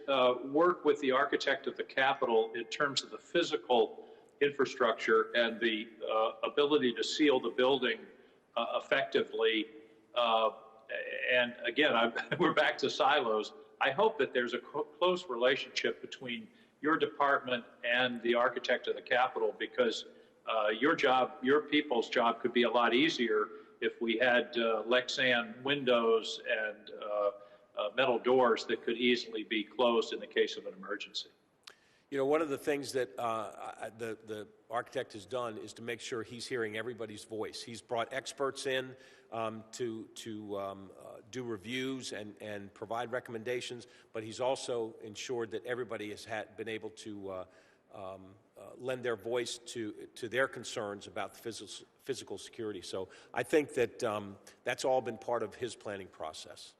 S9: work with the architect of the Capitol in terms of the physical infrastructure and the ability to seal the building effectively. And again, we're back to silos. I hope that there's a close relationship between your department and the architect of the Capitol, because your job, your people's job, could be a lot easier if we had Lexan windows and metal doors that could easily be closed in the case of an emergency.
S4: One of the things that the architect has done is to make sure he's hearing everybody's voice. He's brought experts in to do reviews and provide recommendations, but he's also ensured that everybody has been able to lend their voice to their concerns about the physical security. So I think that that's all been part of his planning process.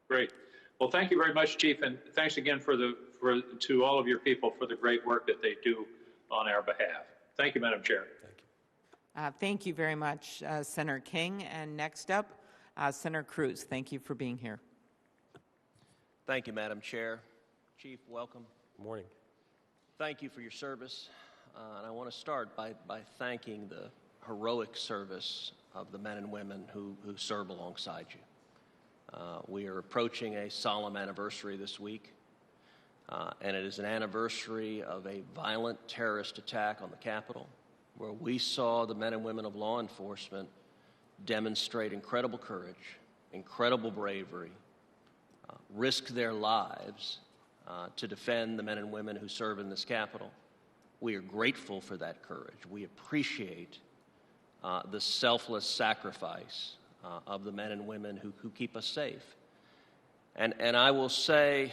S9: Great. Well, thank you very much, Chief, and thanks again to all of your people for the great work that they do on our behalf. Thank you, Madam Chair.
S4: Thank you.
S1: Thank you very much, Senator King. And next up, Senator Cruz. Thank you for being here.
S10: Thank you, Madam Chair. Chief, welcome.
S4: Good morning.
S10: Thank you for your service. And I want to start by thanking the heroic service of the men and women who serve alongside you. We are approaching a solemn anniversary this week, and it is an anniversary of a violent terrorist attack on the Capitol, where we saw the men and women of law enforcement demonstrate incredible courage, incredible bravery, risk their lives to defend the men and women who serve in this Capitol. We are grateful for that courage. We appreciate the selfless sacrifice of the men and women who keep us safe. And I will say,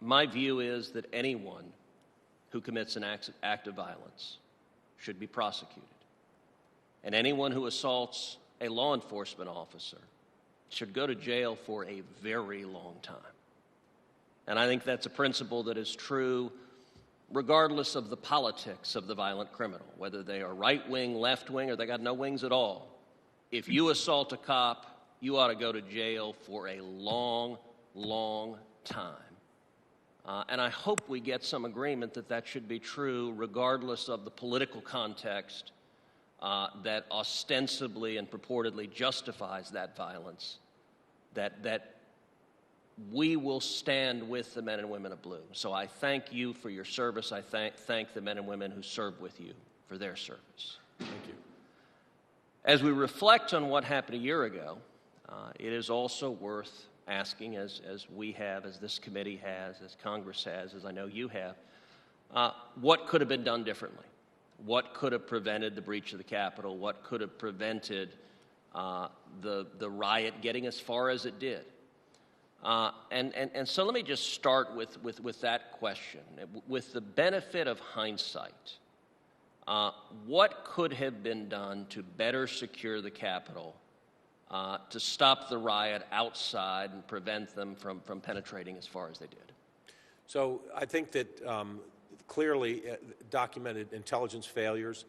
S10: my view is that anyone who commits an act of violence should be prosecuted. And anyone who assaults a law enforcement officer should go to jail for a very long time. And I think that's a principle that is true regardless of the politics of the violent criminal, whether they are right-wing, left-wing, or they got no wings at all. If you assault a cop, you ought to go to jail for a long, long time. And I hope we get some agreement that that should be true regardless of the political context that ostensibly and purportedly justifies that violence, that we will stand with the men and women of blue. So I thank you for your service. I thank the men and women who served with you for their service.
S4: Thank you.
S10: As we reflect on what happened a year ago, it is also worth asking, as we have, as this committee has, as Congress has, as I know you have, what could have been done differently? What could have prevented the breach of the Capitol? What could have prevented the riot getting as far as it did? And so let me just start with that question. With the benefit of hindsight, what could have been done to better secure the Capitol, to stop the riot outside and prevent them from penetrating as far as they did?
S4: So I think that clearly documented intelligence failures.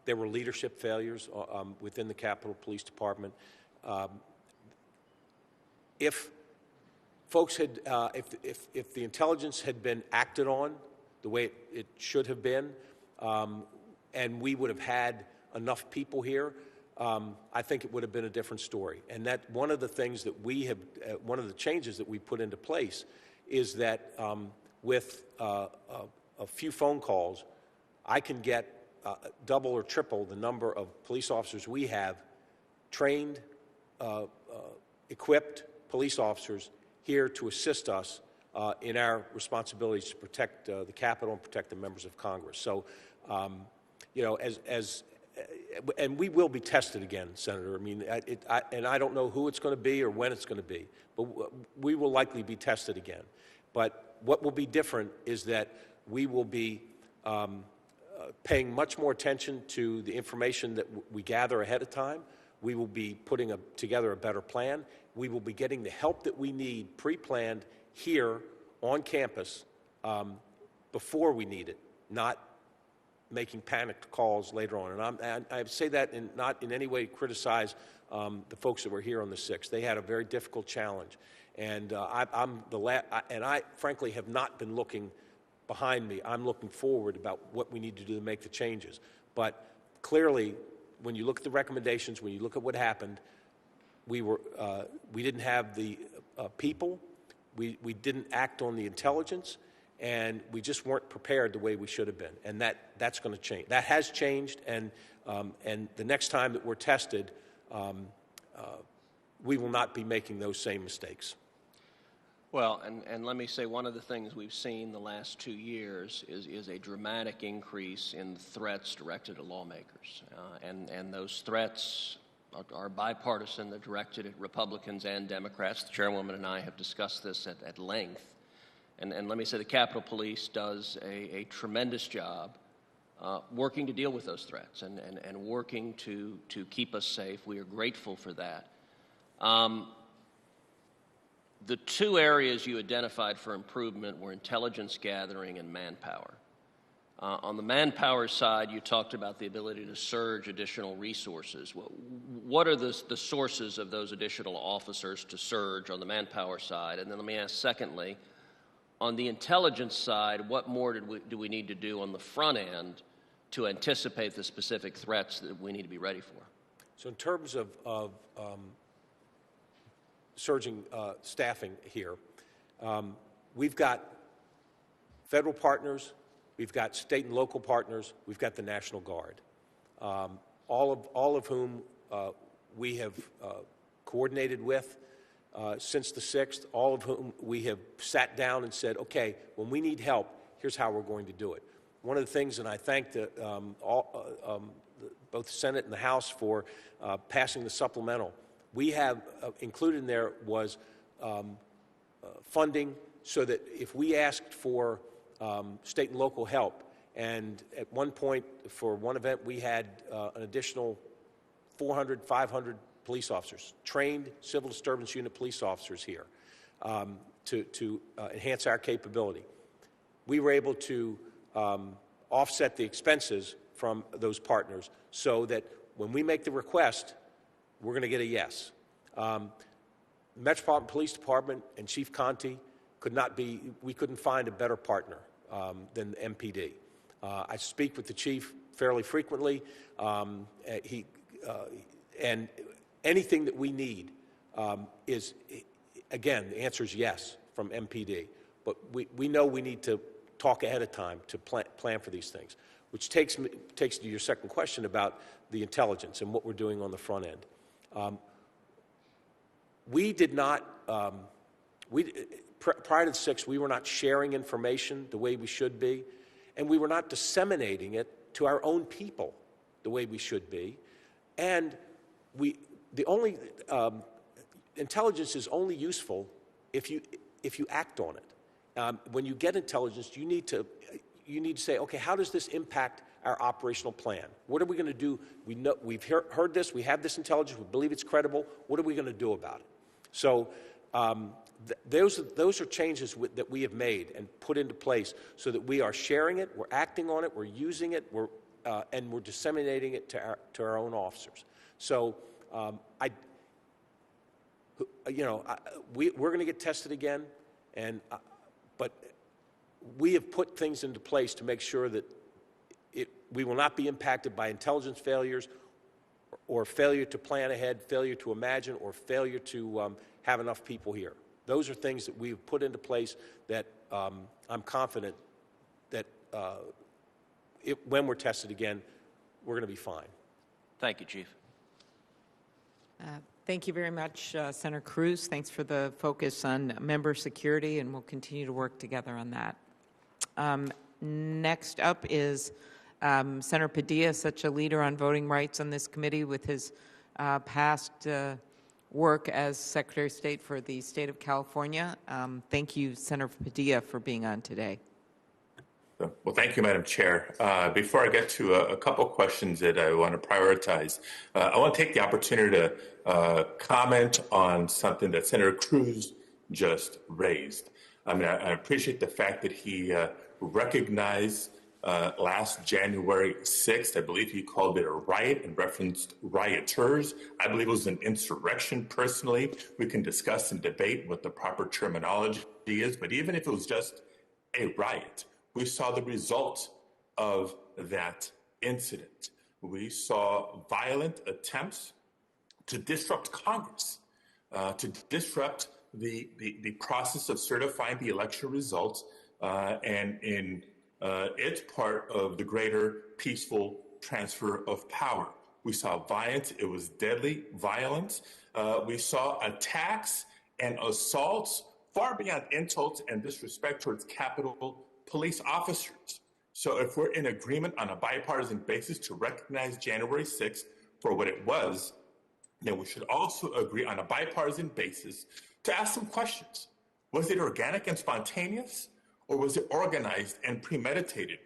S4: There were leadership failures within the Capitol Police Department. If folks had, if the intelligence had been acted on the way it should have been, and we would have had enough people here, I think it would have been a different story. And that one of the things that we have, one of the changes that we put into place is that with a few phone calls, I can get double or triple the number of police officers we have, trained, equipped police officers here to assist us in our responsibilities to protect the Capitol and protect the members of Congress. So, you know, and we will be tested again, Senator. I mean, and I don't know who it's going to be or when it's going to be, but we will likely be tested again. But what will be different is that we will be paying much more attention to the information that we gather ahead of time. We will be putting together a better plan. We will be getting the help that we need pre-planned here on campus before we need it, not making panicked calls later on. And I say that not in any way criticize the folks that were here on the 6th. They had a very difficult challenge. And I frankly have not been looking behind me. I'm looking forward about what we need to do to make the changes. But clearly, when you look at the recommendations, when you look at what happened, we didn't have the people, we didn't act on the intelligence, and we just weren't prepared the way we should have been. And that's going to change. That has changed, and the next time that we're tested, we will not be making those same mistakes.
S10: Well, and let me say one of the things we've seen the last 2 years is a dramatic increase in threats directed at lawmakers. And those threats are bipartisan. They're directed at Republicans and Democrats. The chairwoman and I have discussed this at length. And let me say the Capitol Police does a tremendous job working to deal with those threats and working to keep us safe. We are grateful for that. The two areas you identified for improvement were intelligence gathering and manpower. On the manpower side, you talked about the ability to surge additional resources. What are the sources of those additional officers to surge on the manpower side? And then let me ask secondly, on the intelligence side, what more do we need to do on the front end to anticipate the specific threats that we need to be ready for?
S4: So in terms of surging staffing here, we've got federal partners, we've got state and local partners, we've got the National Guard, all of whom we have coordinated with since the 6th, all of whom we have sat down and said, okay, when we need help, here's how we're going to do it. One of the things, and I thank both the Senate and the House for passing the supplemental, we have included in there was funding so that if we asked for state and local help, and at one point for one event we had an additional 400, 500 police officers, trained civil disturbance unit police officers here to enhance our capability. We were able to offset the expenses from those partners so that when we make the request, we're going to get a yes. Metropolitan Police Department and Chief Conte we couldn't find a better partner than the MPD. I speak with the chief fairly frequently. And anything that we need is, again, the answer is yes from MPD. But we know we need to talk ahead of time to plan for these things, which takes to your second question about the intelligence and what we're doing on the front end. We did not, prior to the 6th, we were not sharing information the way we should be, and we were not disseminating it to our own people the way we should be. And intelligence is only useful if you act on it. When you get intelligence, you need to say, okay, how does this impact our operational plan? What are we going to do? We've heard this. We have this intelligence. We believe it's credible. What are we going to do about it? So those are changes that we have made and put into place so that we are sharing it, we're acting on it, we're using it, and we're disseminating it to our own officers. So we're going to get tested again, but we have put things into place to make sure that we will not be impacted by intelligence failures or failure to plan ahead, failure to imagine, or failure to have enough people here. Those are things that we've put into place that I'm confident that when we're tested again, we're going to be fine.
S10: Thank you, Chief.
S1: Thank you very much, Senator Cruz. Thanks for the focus on member security, and we'll continue to work together on that. Next up is Senator Padilla, such a leader on voting rights on this committee with his past work as Secretary of State for the state of California. Thank you, Senator Padilla, for being on today.
S11: Well, thank you, Madam Chair. Before I get to a couple questions that I want to prioritize, I want to take the opportunity to comment on something that Senator Cruz just raised. I mean, I appreciate the fact that he recognized last January 6th, I believe he called it a riot and referenced rioters. I believe it was an insurrection personally. We can discuss and debate what the proper terminology is, but even if it was just a riot, we saw the result of that incident. We saw violent attempts to disrupt Congress, to disrupt the process of certifying the election results, and in it's part of the greater peaceful transfer of power. We saw violence. It was deadly violence. We saw attacks and assaults far beyond insults and disrespect towards Capitol Police officers. So if we're in agreement on a bipartisan basis to recognize January 6th for what it was, then we should also agree on a bipartisan basis to ask some questions. Was it organic and spontaneous? Or was it organized and premeditated?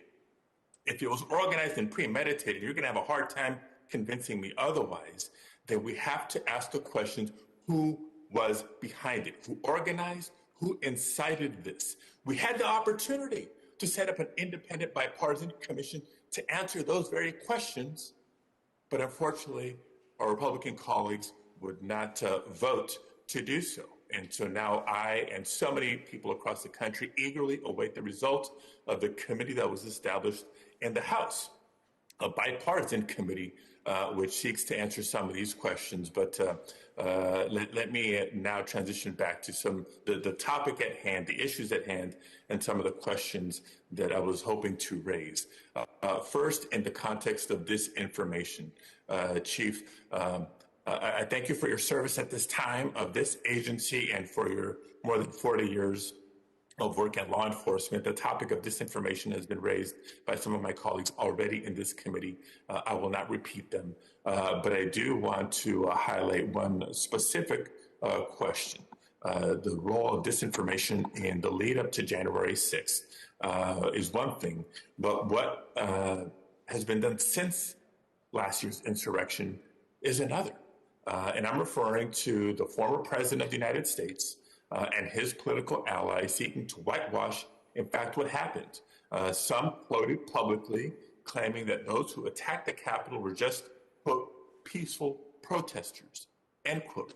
S11: If it was organized and premeditated, you're going to have a hard time convincing me otherwise. Then we have to ask the question, who was behind it? Who organized? Who incited this? We had the opportunity to set up an independent bipartisan commission to answer those very questions, but unfortunately, our Republican colleagues would not vote to do so. And so now I and so many people across the country eagerly await the results of the committee that was established in the House, a bipartisan committee which seeks to answer some of these questions. But let me now transition back to the topic at hand, the issues at hand, and some of the questions that I was hoping to raise. First, in the context of disinformation, Chief, I thank you for your service at this time of this agency and for your more than 40 years of work in law enforcement. The topic of disinformation has been raised by some of my colleagues already in this committee. I will not repeat them, but I do want to highlight one specific question. The role of disinformation in the lead up to January 6th is one thing, but what has been done since last year's insurrection is another. And I'm referring to the former president of the United States and his political allies seeking to whitewash, in fact, what happened. Some quoted publicly claiming that those who attacked the Capitol were just, quote, peaceful protesters, end quote.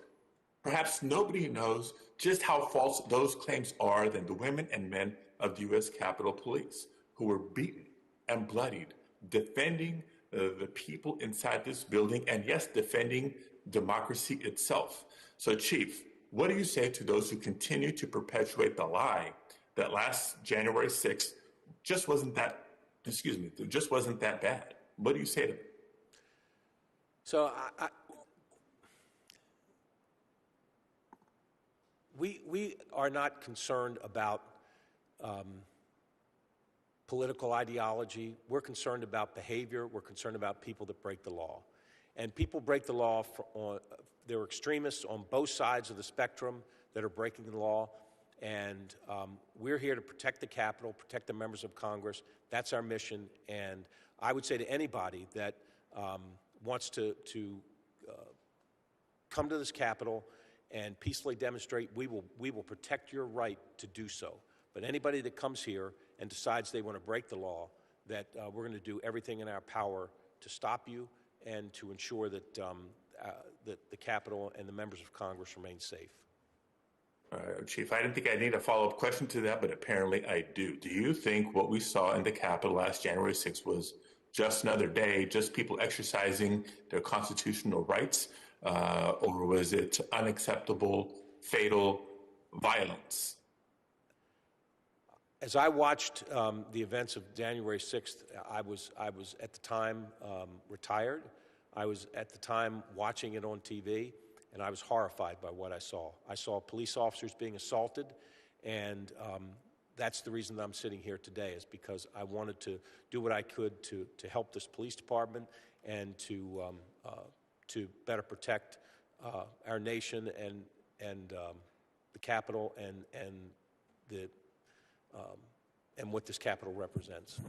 S11: perhaps nobody knows just how false those claims are than the women and men of the U.S. Capitol Police who were beaten and bloodied, defending the people inside this building, and yes, defending democracy itself. So, Chief, what do you say to those who continue to perpetuate the lie that last January 6th just wasn't that bad? What do you say to them?
S4: So we are not concerned about political ideology. We're concerned about behavior. We're concerned about people that break the law. And people break the law. There are extremists on both sides of the spectrum that are breaking the law. And we're here to protect the Capitol, protect the members of Congress. That's our mission. And I would say to anybody that wants to come to this Capitol and peacefully demonstrate, we will protect your right to do so. But anybody that comes here and decides they want to break the law, that we're going to do everything in our power to stop you and to ensure that, that the Capitol and the members of Congress remain safe.
S11: Chief, I didn't think I need a follow-up question to that, but apparently I do. Do you think what we saw in the Capitol last January 6th was just another day, just people exercising their constitutional rights, or was it unacceptable, fatal violence?
S4: As I watched the events of January 6th, I was at the time retired. I was at the time watching it on TV, and I was horrified by what I saw. I saw police officers being assaulted, and that's the reason that I'm sitting here today, is because I wanted to do what I could to help this police department and to better protect our nation and the Capitol and what this Capitol represents.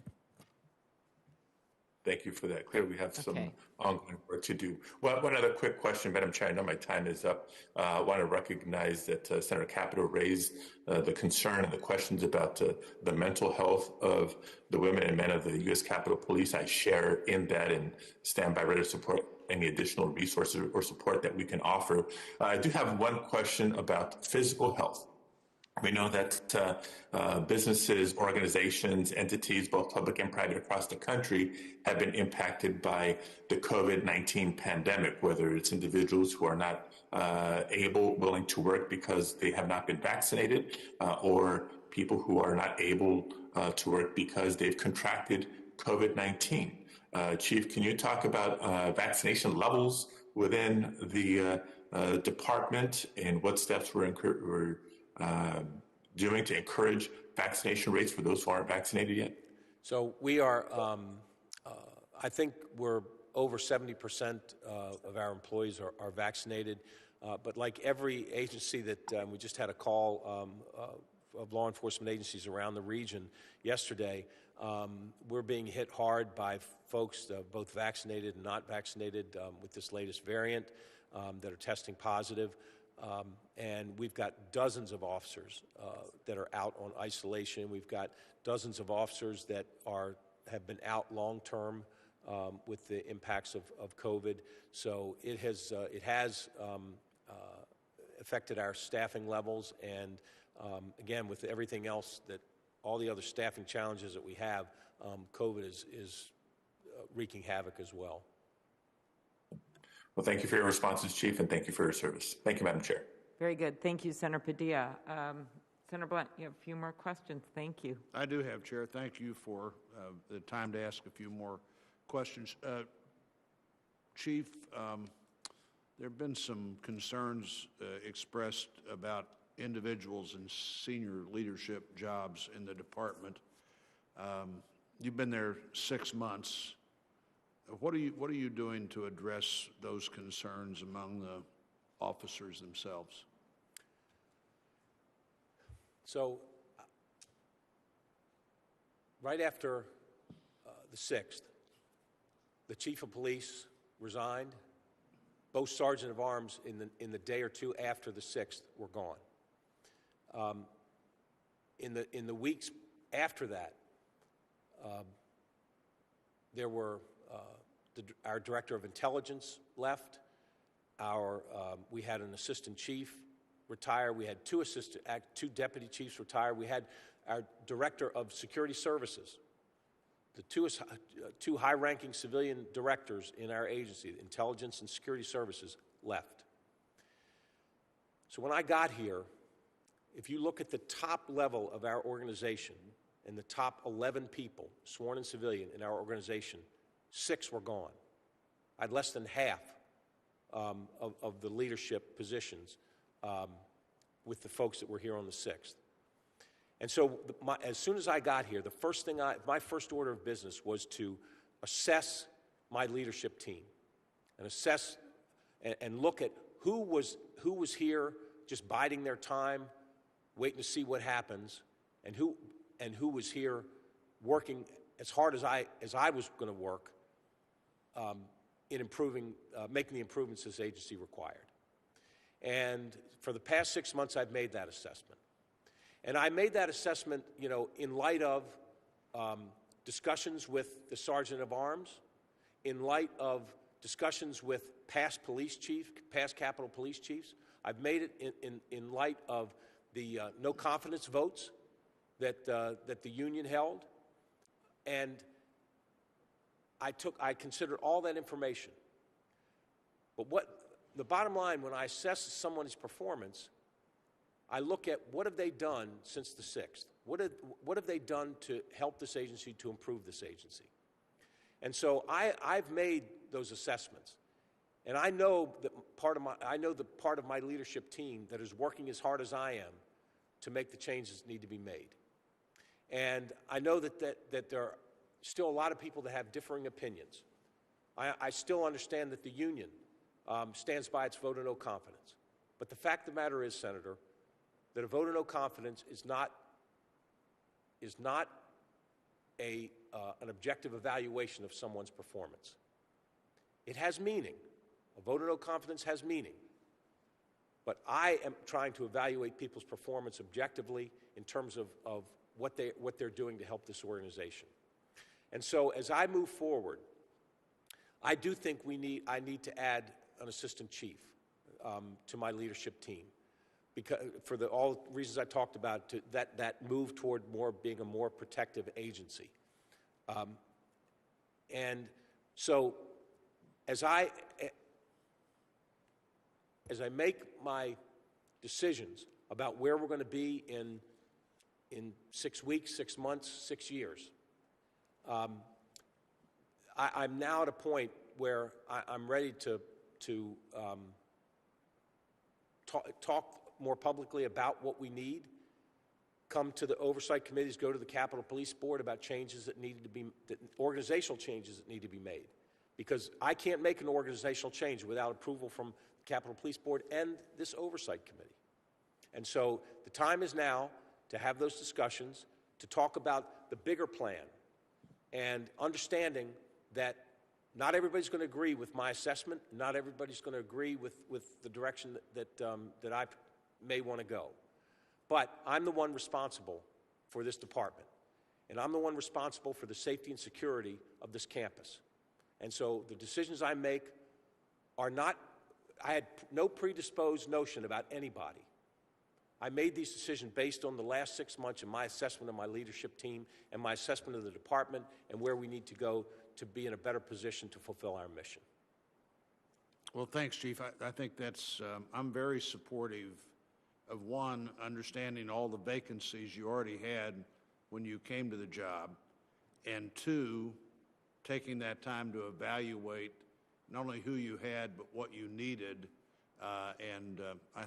S11: Thank you for that. Clearly, we have some ongoing work to do. Well, one other quick question, Madam Chair. I know my time is up. I want to recognize that Senator Capito raised the concern and the questions about the mental health of the women and men of the U.S. Capitol Police. I share in that and stand by ready to support any additional resources or support that we can offer. I do have one question about physical health. We know that businesses, organizations, entities, both public and private across the country, have been impacted by the COVID-19 pandemic, whether it's individuals who are not willing to work because they have not been vaccinated, or people who are not able to work because they've contracted COVID-19. Chief, can you talk about vaccination levels within the department and what steps we're doing to encourage vaccination rates for those who aren't vaccinated yet?
S4: So we are, I think we're over 70% of our employees are vaccinated. But like every agency that we just had a call of law enforcement agencies around the region yesterday, we're being hit hard by folks, both vaccinated and not vaccinated, with this latest variant that are testing positive. And we've got dozens of officers that are out on isolation. We've got dozens of officers that have been out long-term with the impacts of COVID. So it has affected our staffing levels. And again, with everything else, all the other staffing challenges that we have, COVID is wreaking havoc as well.
S11: Well, thank you for your responses, Chief, and thank you for your service. Thank you, Madam Chair.
S1: Very good. Thank you, Senator Padilla. Senator Blunt, you have a few more questions. Thank you.
S2: I do have, Chair. Thank you for the time to ask a few more questions. Chief, there have been some concerns expressed about individuals in senior leadership jobs in the department. You've been there 6 months. What are you doing to address those concerns among the officers themselves?
S4: So, right after the 6th, the chief of police resigned. Both sergeant of arms in the day or two after the 6th were gone. In the weeks after that, there were our director of intelligence left. we had an assistant chief retire. We had two deputy chiefs retire. We had our director of security services. The two high-ranking civilian directors in our agency, intelligence and security services, left. So when I got here, if you look at the top level of our organization and the top 11 people, sworn and civilian, in our organization, 6 were gone. I had less than half of the leadership positions with the folks that were here on the 6th. And so as soon as I got here, my first order of business was to assess my leadership team and assess and look at who was here just biding their time, waiting to see what happens, and who was here working as hard as I was going to work in making the improvements this agency required. And for the past 6 months, I've made that assessment. And I made that assessment, in light of discussions with the Sergeant of Arms, in light of discussions with past Capitol Police Chiefs. I've made it in light of the no confidence votes that the union held. And I considered all that information. But the bottom line, when I assess someone's performance, I look at what have they done since the 6th? What have they done to help this agency, to improve this agency? And so I've made those assessments. And I know that the part of my leadership team that is working as hard as I am to make the changes that need to be made. And I know that there are still a lot of people that have differing opinions. I still understand that the union stands by its vote of no confidence. But the fact of the matter is, Senator, that a vote of no confidence is not an objective evaluation of someone's performance. It has meaning. A vote of no confidence has meaning. But I am trying to evaluate people's performance objectively in terms of what they're doing to help this organization. And so as I move forward, I do think I need to add an assistant chief to my leadership team, because for all reasons I talked about, that move toward being a more protective agency. And so as I make my decisions about where we're going to be in 6 weeks, 6 months, 6 years, I'm now at a point where I'm ready to talk more publicly about what we need, come to the oversight committees, go to the Capitol Police Board about changes that organizational changes that need to be made. Because I can't make an organizational change without approval from the Capitol Police Board and this oversight committee. And so the time is now to have those discussions, to talk about the bigger plan, and understanding that not everybody's going to agree with my assessment, not everybody's going to agree with the direction that I may want to go. But I'm the one responsible for this department, and I'm the one responsible for the safety and security of this campus. And so the decisions I make are not, I had no predisposed notion about anybody. I made these decisions based on the last 6 months and my assessment of my leadership team and my assessment of the department and where we need to go to be in a better position to fulfill our mission.
S2: Well, thanks, Chief. I think that's, I'm very supportive of, one, understanding all the vacancies you already had when you came to the job, and two, taking that time to evaluate not only who you had, but what you needed. I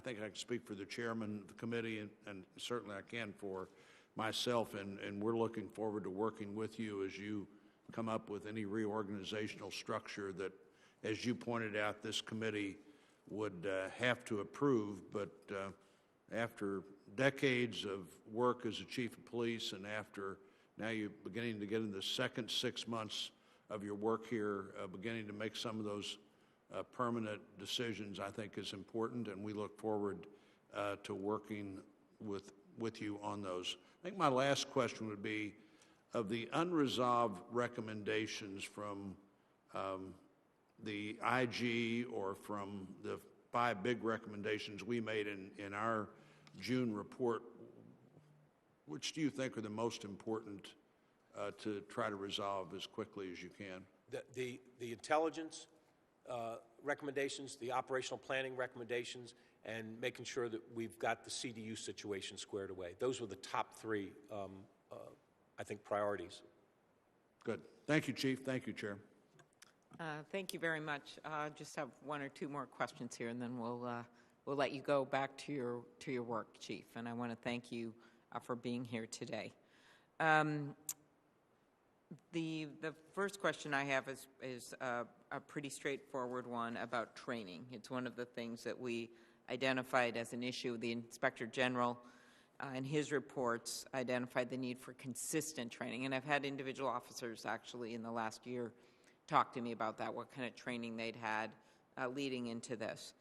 S2: think I can speak for the chairman of the committee, and certainly I can for myself, and we're looking forward to working with you as you come up with any reorganizational structure that, as you pointed out, this committee would have to approve. But after decades of work as a chief of police, and after now you're beginning to get in the second 6 months of your work here, beginning to make some of those permanent decisions, I think is important, and we look forward to working with you on those. I think my last question would be, of the unresolved recommendations from the IG or from the 5 big recommendations we made in our June report, which do you think are the most important to try to resolve as quickly as you can?
S4: The intelligence recommendations, the operational planning recommendations, and making sure that we've got the CDU situation squared away. Those were the top 3, I think, priorities.
S2: Good. Thank you, Chief. Thank you, Chair.
S1: Thank you very much. I just have 1 or 2 more questions here, and then we'll let you go back to your work, Chief. And I want to thank you for being here today. The first question I have is a pretty straightforward one about training. It's one of the things that we identified as an issue. The Inspector General in his reports identified the need for consistent training, and I've had individual officers actually in the last year talk to me about that, what kind of training they'd had leading into this.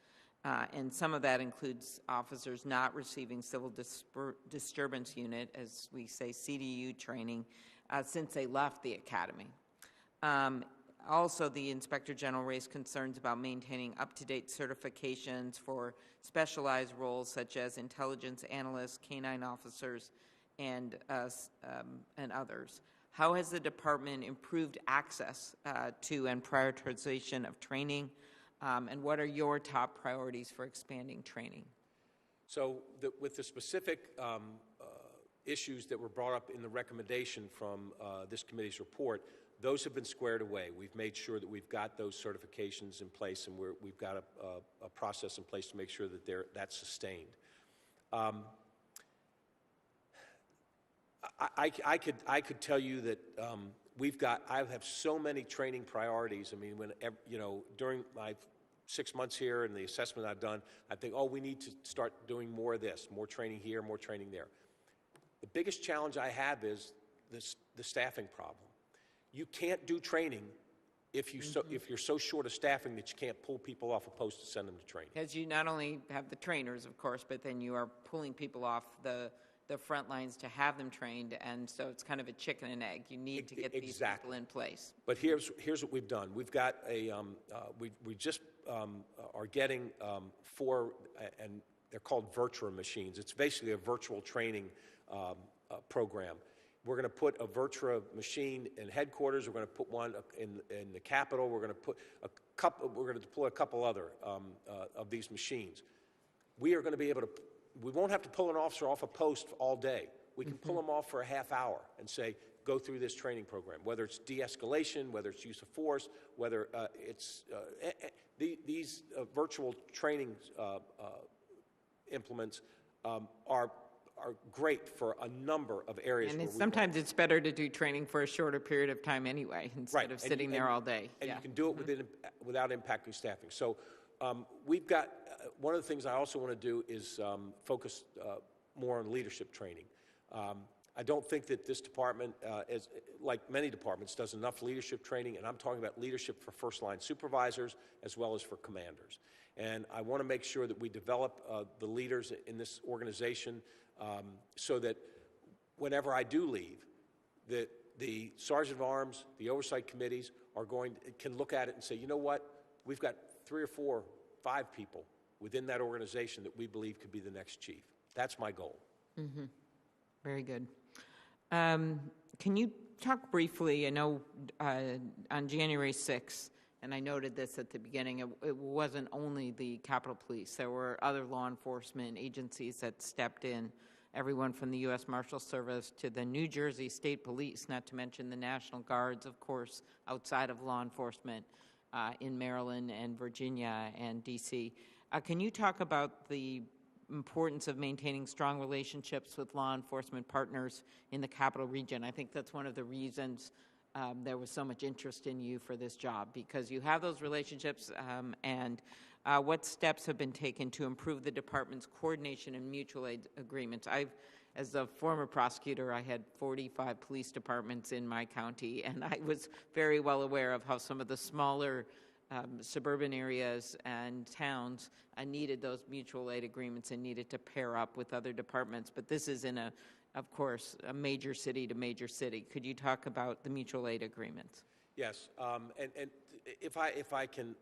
S1: And some of that includes officers not receiving civil disturbance unit, as we say, CDU training, since they left the academy. Also, the Inspector General raised concerns about maintaining up-to-date certifications for specialized roles such as intelligence analysts, canine officers, and others. How has the department improved access to and prioritization of training, and what are your top priorities for expanding training?
S4: So with the specific issues that were brought up in the recommendation from this committee's report, those have been squared away. We've made sure that we've got those certifications in place, and we've got a process in place to make sure that that's sustained. I could tell you that I have so many training priorities. I mean, during my 6 months here and the assessment I've done, I think, we need to start doing more of this, more training here, more training there. The biggest challenge I have is the staffing problem. You can't do training if you're so short of staffing that you can't pull people off a post to send them to training.
S1: Because you not only have the trainers, of course, but then you are pulling people off the front lines to have them trained, and so it's kind of a chicken and egg. You need to get these people in place.
S4: But here's what we've done. We've got we just are getting 4, and they're called Virtua machines. It's basically a virtual training program. We're going to put a Virtua machine in headquarters. We're going to put one in the Capitol. We're going to put we're going to deploy a couple other of these machines. We are going to be able to. We won't have to pull an officer off a post all day. We can pull them off for a half hour and say, go through this training program, whether it's de-escalation, whether it's use of force, whether it's these virtual training implements are great for a number of areas.
S1: And sometimes it's better to do training for a shorter period of time anyway, instead of sitting there all day.
S4: And you can do it without impacting staffing. So we've got, one of the things I also want to do is focus more on leadership training. I don't think that this department, like many departments, does enough leadership training, and I'm talking about leadership for first-line supervisors as well as for commanders. And I want to make sure that we develop the leaders in this organization so that whenever I do leave, that the Sergeant of Arms, the oversight committees can look at it and say, you know what, we've got 3 or 4, 5 people within that organization that we believe could be the next chief. That's my goal.
S1: Mm-hmm. Very good. Can you talk briefly, I know on January 6th, and I noted this at the beginning, it wasn't only the Capitol Police. There were other law enforcement agencies that stepped in, everyone from the U.S. Marshal Service to the New Jersey State Police, not to mention the National Guards, of course, outside of law enforcement in Maryland and Virginia and D.C. Can you talk about the importance of maintaining strong relationships with law enforcement partners in the Capital Region? I think that's one of the reasons there was so much interest in you for this job, because you have those relationships, and what steps have been taken to improve the department's coordination and mutual aid agreements? As a former prosecutor, I had 45 police departments in my county, and I was very well aware of how some of the smaller suburban areas and towns needed those mutual aid agreements and needed to pair up with other departments. But this is of course, a major city to major city. Could you talk about the mutual aid agreements?
S4: Yes, and if I can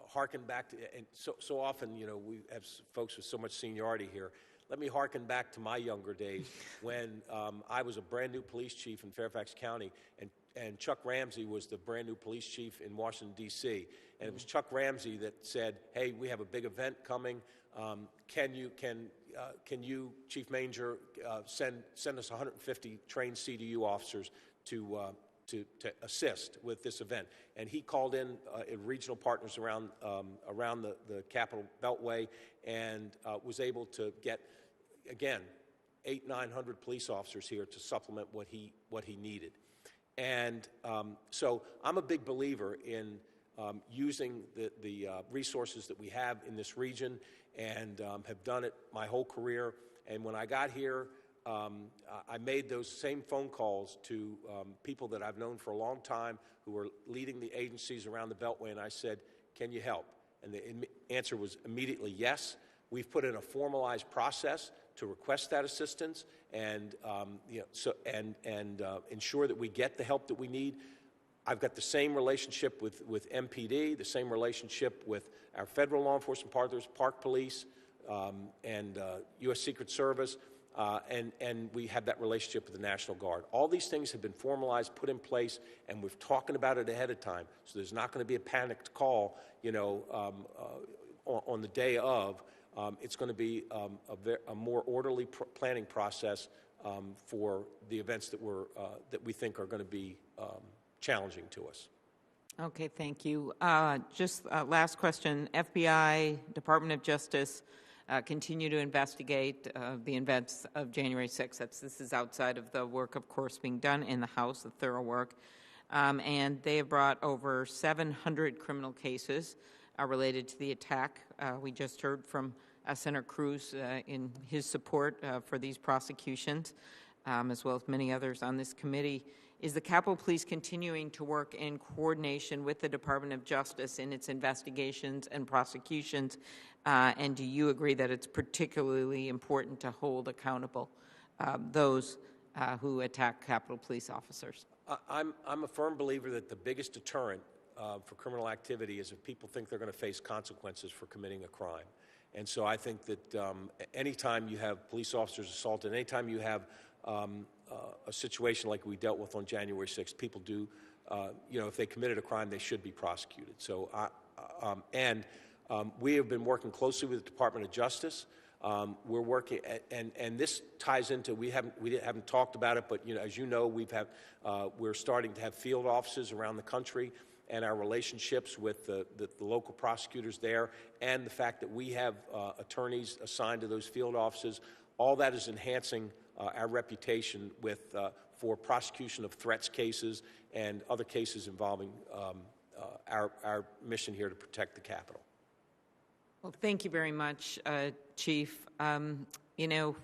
S4: hearken back to, and so often, you know, we have folks with so much seniority here. Let me hearken back to my younger days when I was a brand new police chief in Fairfax County, and Chuck Ramsey was the brand new police chief in Washington, D.C. And it was Chuck Ramsey that said, "Hey, we have a big event coming. Can you, Chief Manger, send us 150 trained CDU officers to assist with this event?" And he called in regional partners around the Capitol Beltway and was able to get, again, 800-900 police officers here to supplement what he needed. And so I'm a big believer in using the resources that we have in this region, and have done it my whole career. And when I got here, I made those same phone calls to people that I've known for a long time who were leading the agencies around the Beltway, and I said, "Can you help?" And the answer was immediately yes. We've put in a formalized process to request that assistance and ensure that we get the help that we need. I've got the same relationship with MPD, the same relationship with our federal law enforcement partners, Park Police, and U.S. Secret Service, and we have that relationship with the National Guard. All these things have been formalized, put in place, and we're talking about it ahead of time. So there's not going to be a panicked call, you know, on the day of. It's going to be a more orderly planning process for the events that we think are going to be challenging to us.
S1: Okay, thank you. Just last question. FBI, Department of Justice, continue to investigate the events of January 6th. This is outside of the work, of course, being done in the House, the thorough work. And they have brought over 700 criminal cases related to the attack. We just heard from Senator Cruz in his support for these prosecutions, as well as many others on this committee. Is the Capitol Police continuing to work in coordination with the Department of Justice in its investigations and prosecutions? And do you agree that it's particularly important to hold accountable those who attack Capitol Police officers?
S4: I'm a firm believer that the biggest deterrent for criminal activity is if people think they're going to face consequences for committing a crime. And so I think that anytime you have police officers assaulted, anytime you have a situation like we dealt with on January 6th, people do, you know, if they committed a crime, they should be prosecuted. So, we have been working closely with the Department of Justice. We're working, and this ties into, we haven't talked about it, but, you know, as you know, we're starting to have field offices around the country, and our relationships with the local prosecutors there, and the fact that we have attorneys assigned to those field offices, all that is enhancing our reputation for prosecution of threats cases and other cases involving our mission here to protect the Capitol.
S1: Well, thank you very much, Chief. You know,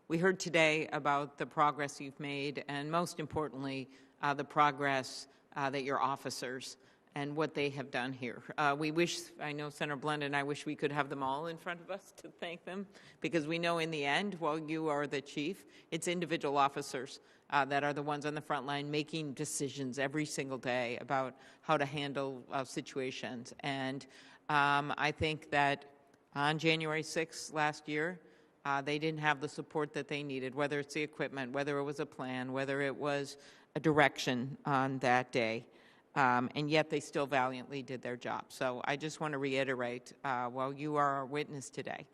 S1: we heard today about the progress you've made, and most importantly, the progress that your officers and what they have done here. We wish, I know Senator Blunt and I wish we could have them all in front of us to thank them, because we know in the end, while you are the chief, it's individual officers that are the ones on the front line making decisions every single day about how to handle situations. And I think that on January 6th last year, they didn't have the support that they needed, whether it's the equipment, whether it was a plan, whether it was a direction on that day. And yet they still valiantly did their job. So I just want to reiterate, while you are our witness today,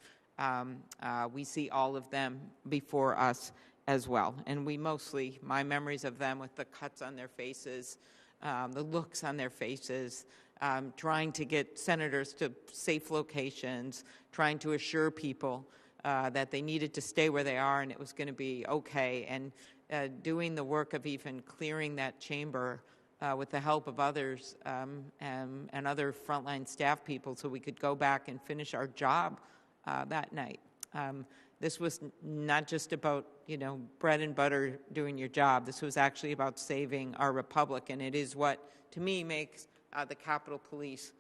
S1: we see all of them before us as well. And we mostly, my memories of them with the cuts on their faces, the looks on their faces, trying to get senators to safe locations, trying to assure people that they needed to stay where they are and it was going to be okay, and doing the work of even clearing that chamber with the help of others and other frontline staff people so we could go back and finish our job that night. This was not just about, you know, bread and butter doing your job. This was actually about saving our republic, and it is what, to me, makes the Capitol Police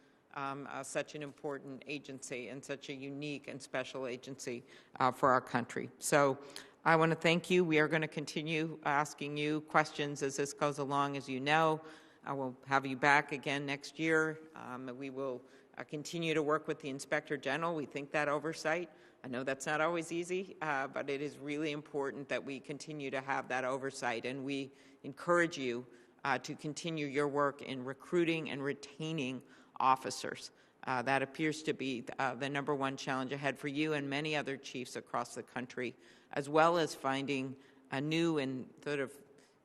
S1: such an important agency and such a unique and special agency for our country. So I want to thank you. We are going to continue asking you questions as this goes along, as you know. I will have you back again next year. We will continue to work with the Inspector General. We think that oversight. I know that's not always easy, but it is really important that we continue to have that oversight, and we encourage you to continue your work in recruiting and retaining officers. That appears to be the #1 challenge ahead for you and many other chiefs across the country, as well as finding a new and sort of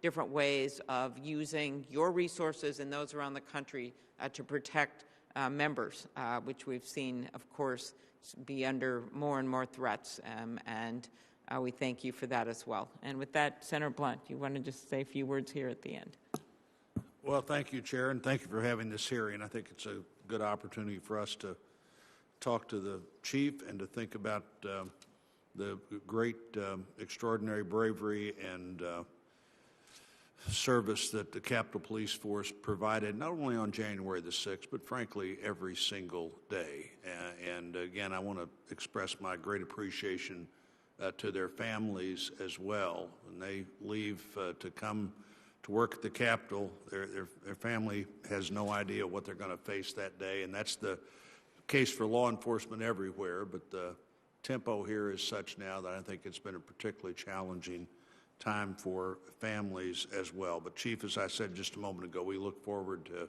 S1: different ways of using your resources and those around the country to protect members, which we've seen, of course, be under more and more threats, and we thank you for that as well. And with that, Senator Blunt, you want to just say a few words here at the end?
S2: Well, thank you, Chair, and thank you for having this hearing. I think it's a good opportunity for us to talk to the chief and to think about the great, extraordinary bravery and service that the Capitol Police Force provided, not only on January the 6th, but frankly, every single day. And again, I want to express my great appreciation to their families as well. When they leave to come to work at the Capitol, their family has no idea what they're going to face that day, and that's the case for law enforcement everywhere, but the tempo here is such now that I think it's been a particularly challenging time for families as well. But Chief, as I said just a moment ago, we look forward to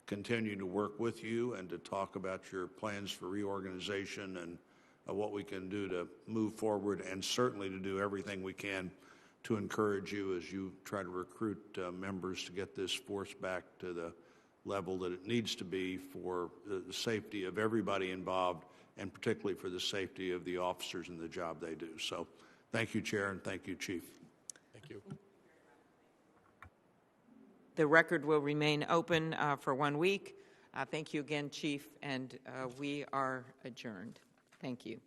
S2: continuing to work with you and to talk about your plans for reorganization and what we can do to move forward, and certainly to do everything we can to encourage you as you try to recruit members to get this force back to the level that it needs to be for the safety of everybody involved, and particularly for the safety of the officers and the job they do. So thank you, Chair, and thank you, Chief.
S4: Thank you.
S1: The record will remain open for 1 week. Thank you again, Chief, and we are adjourned. Thank you.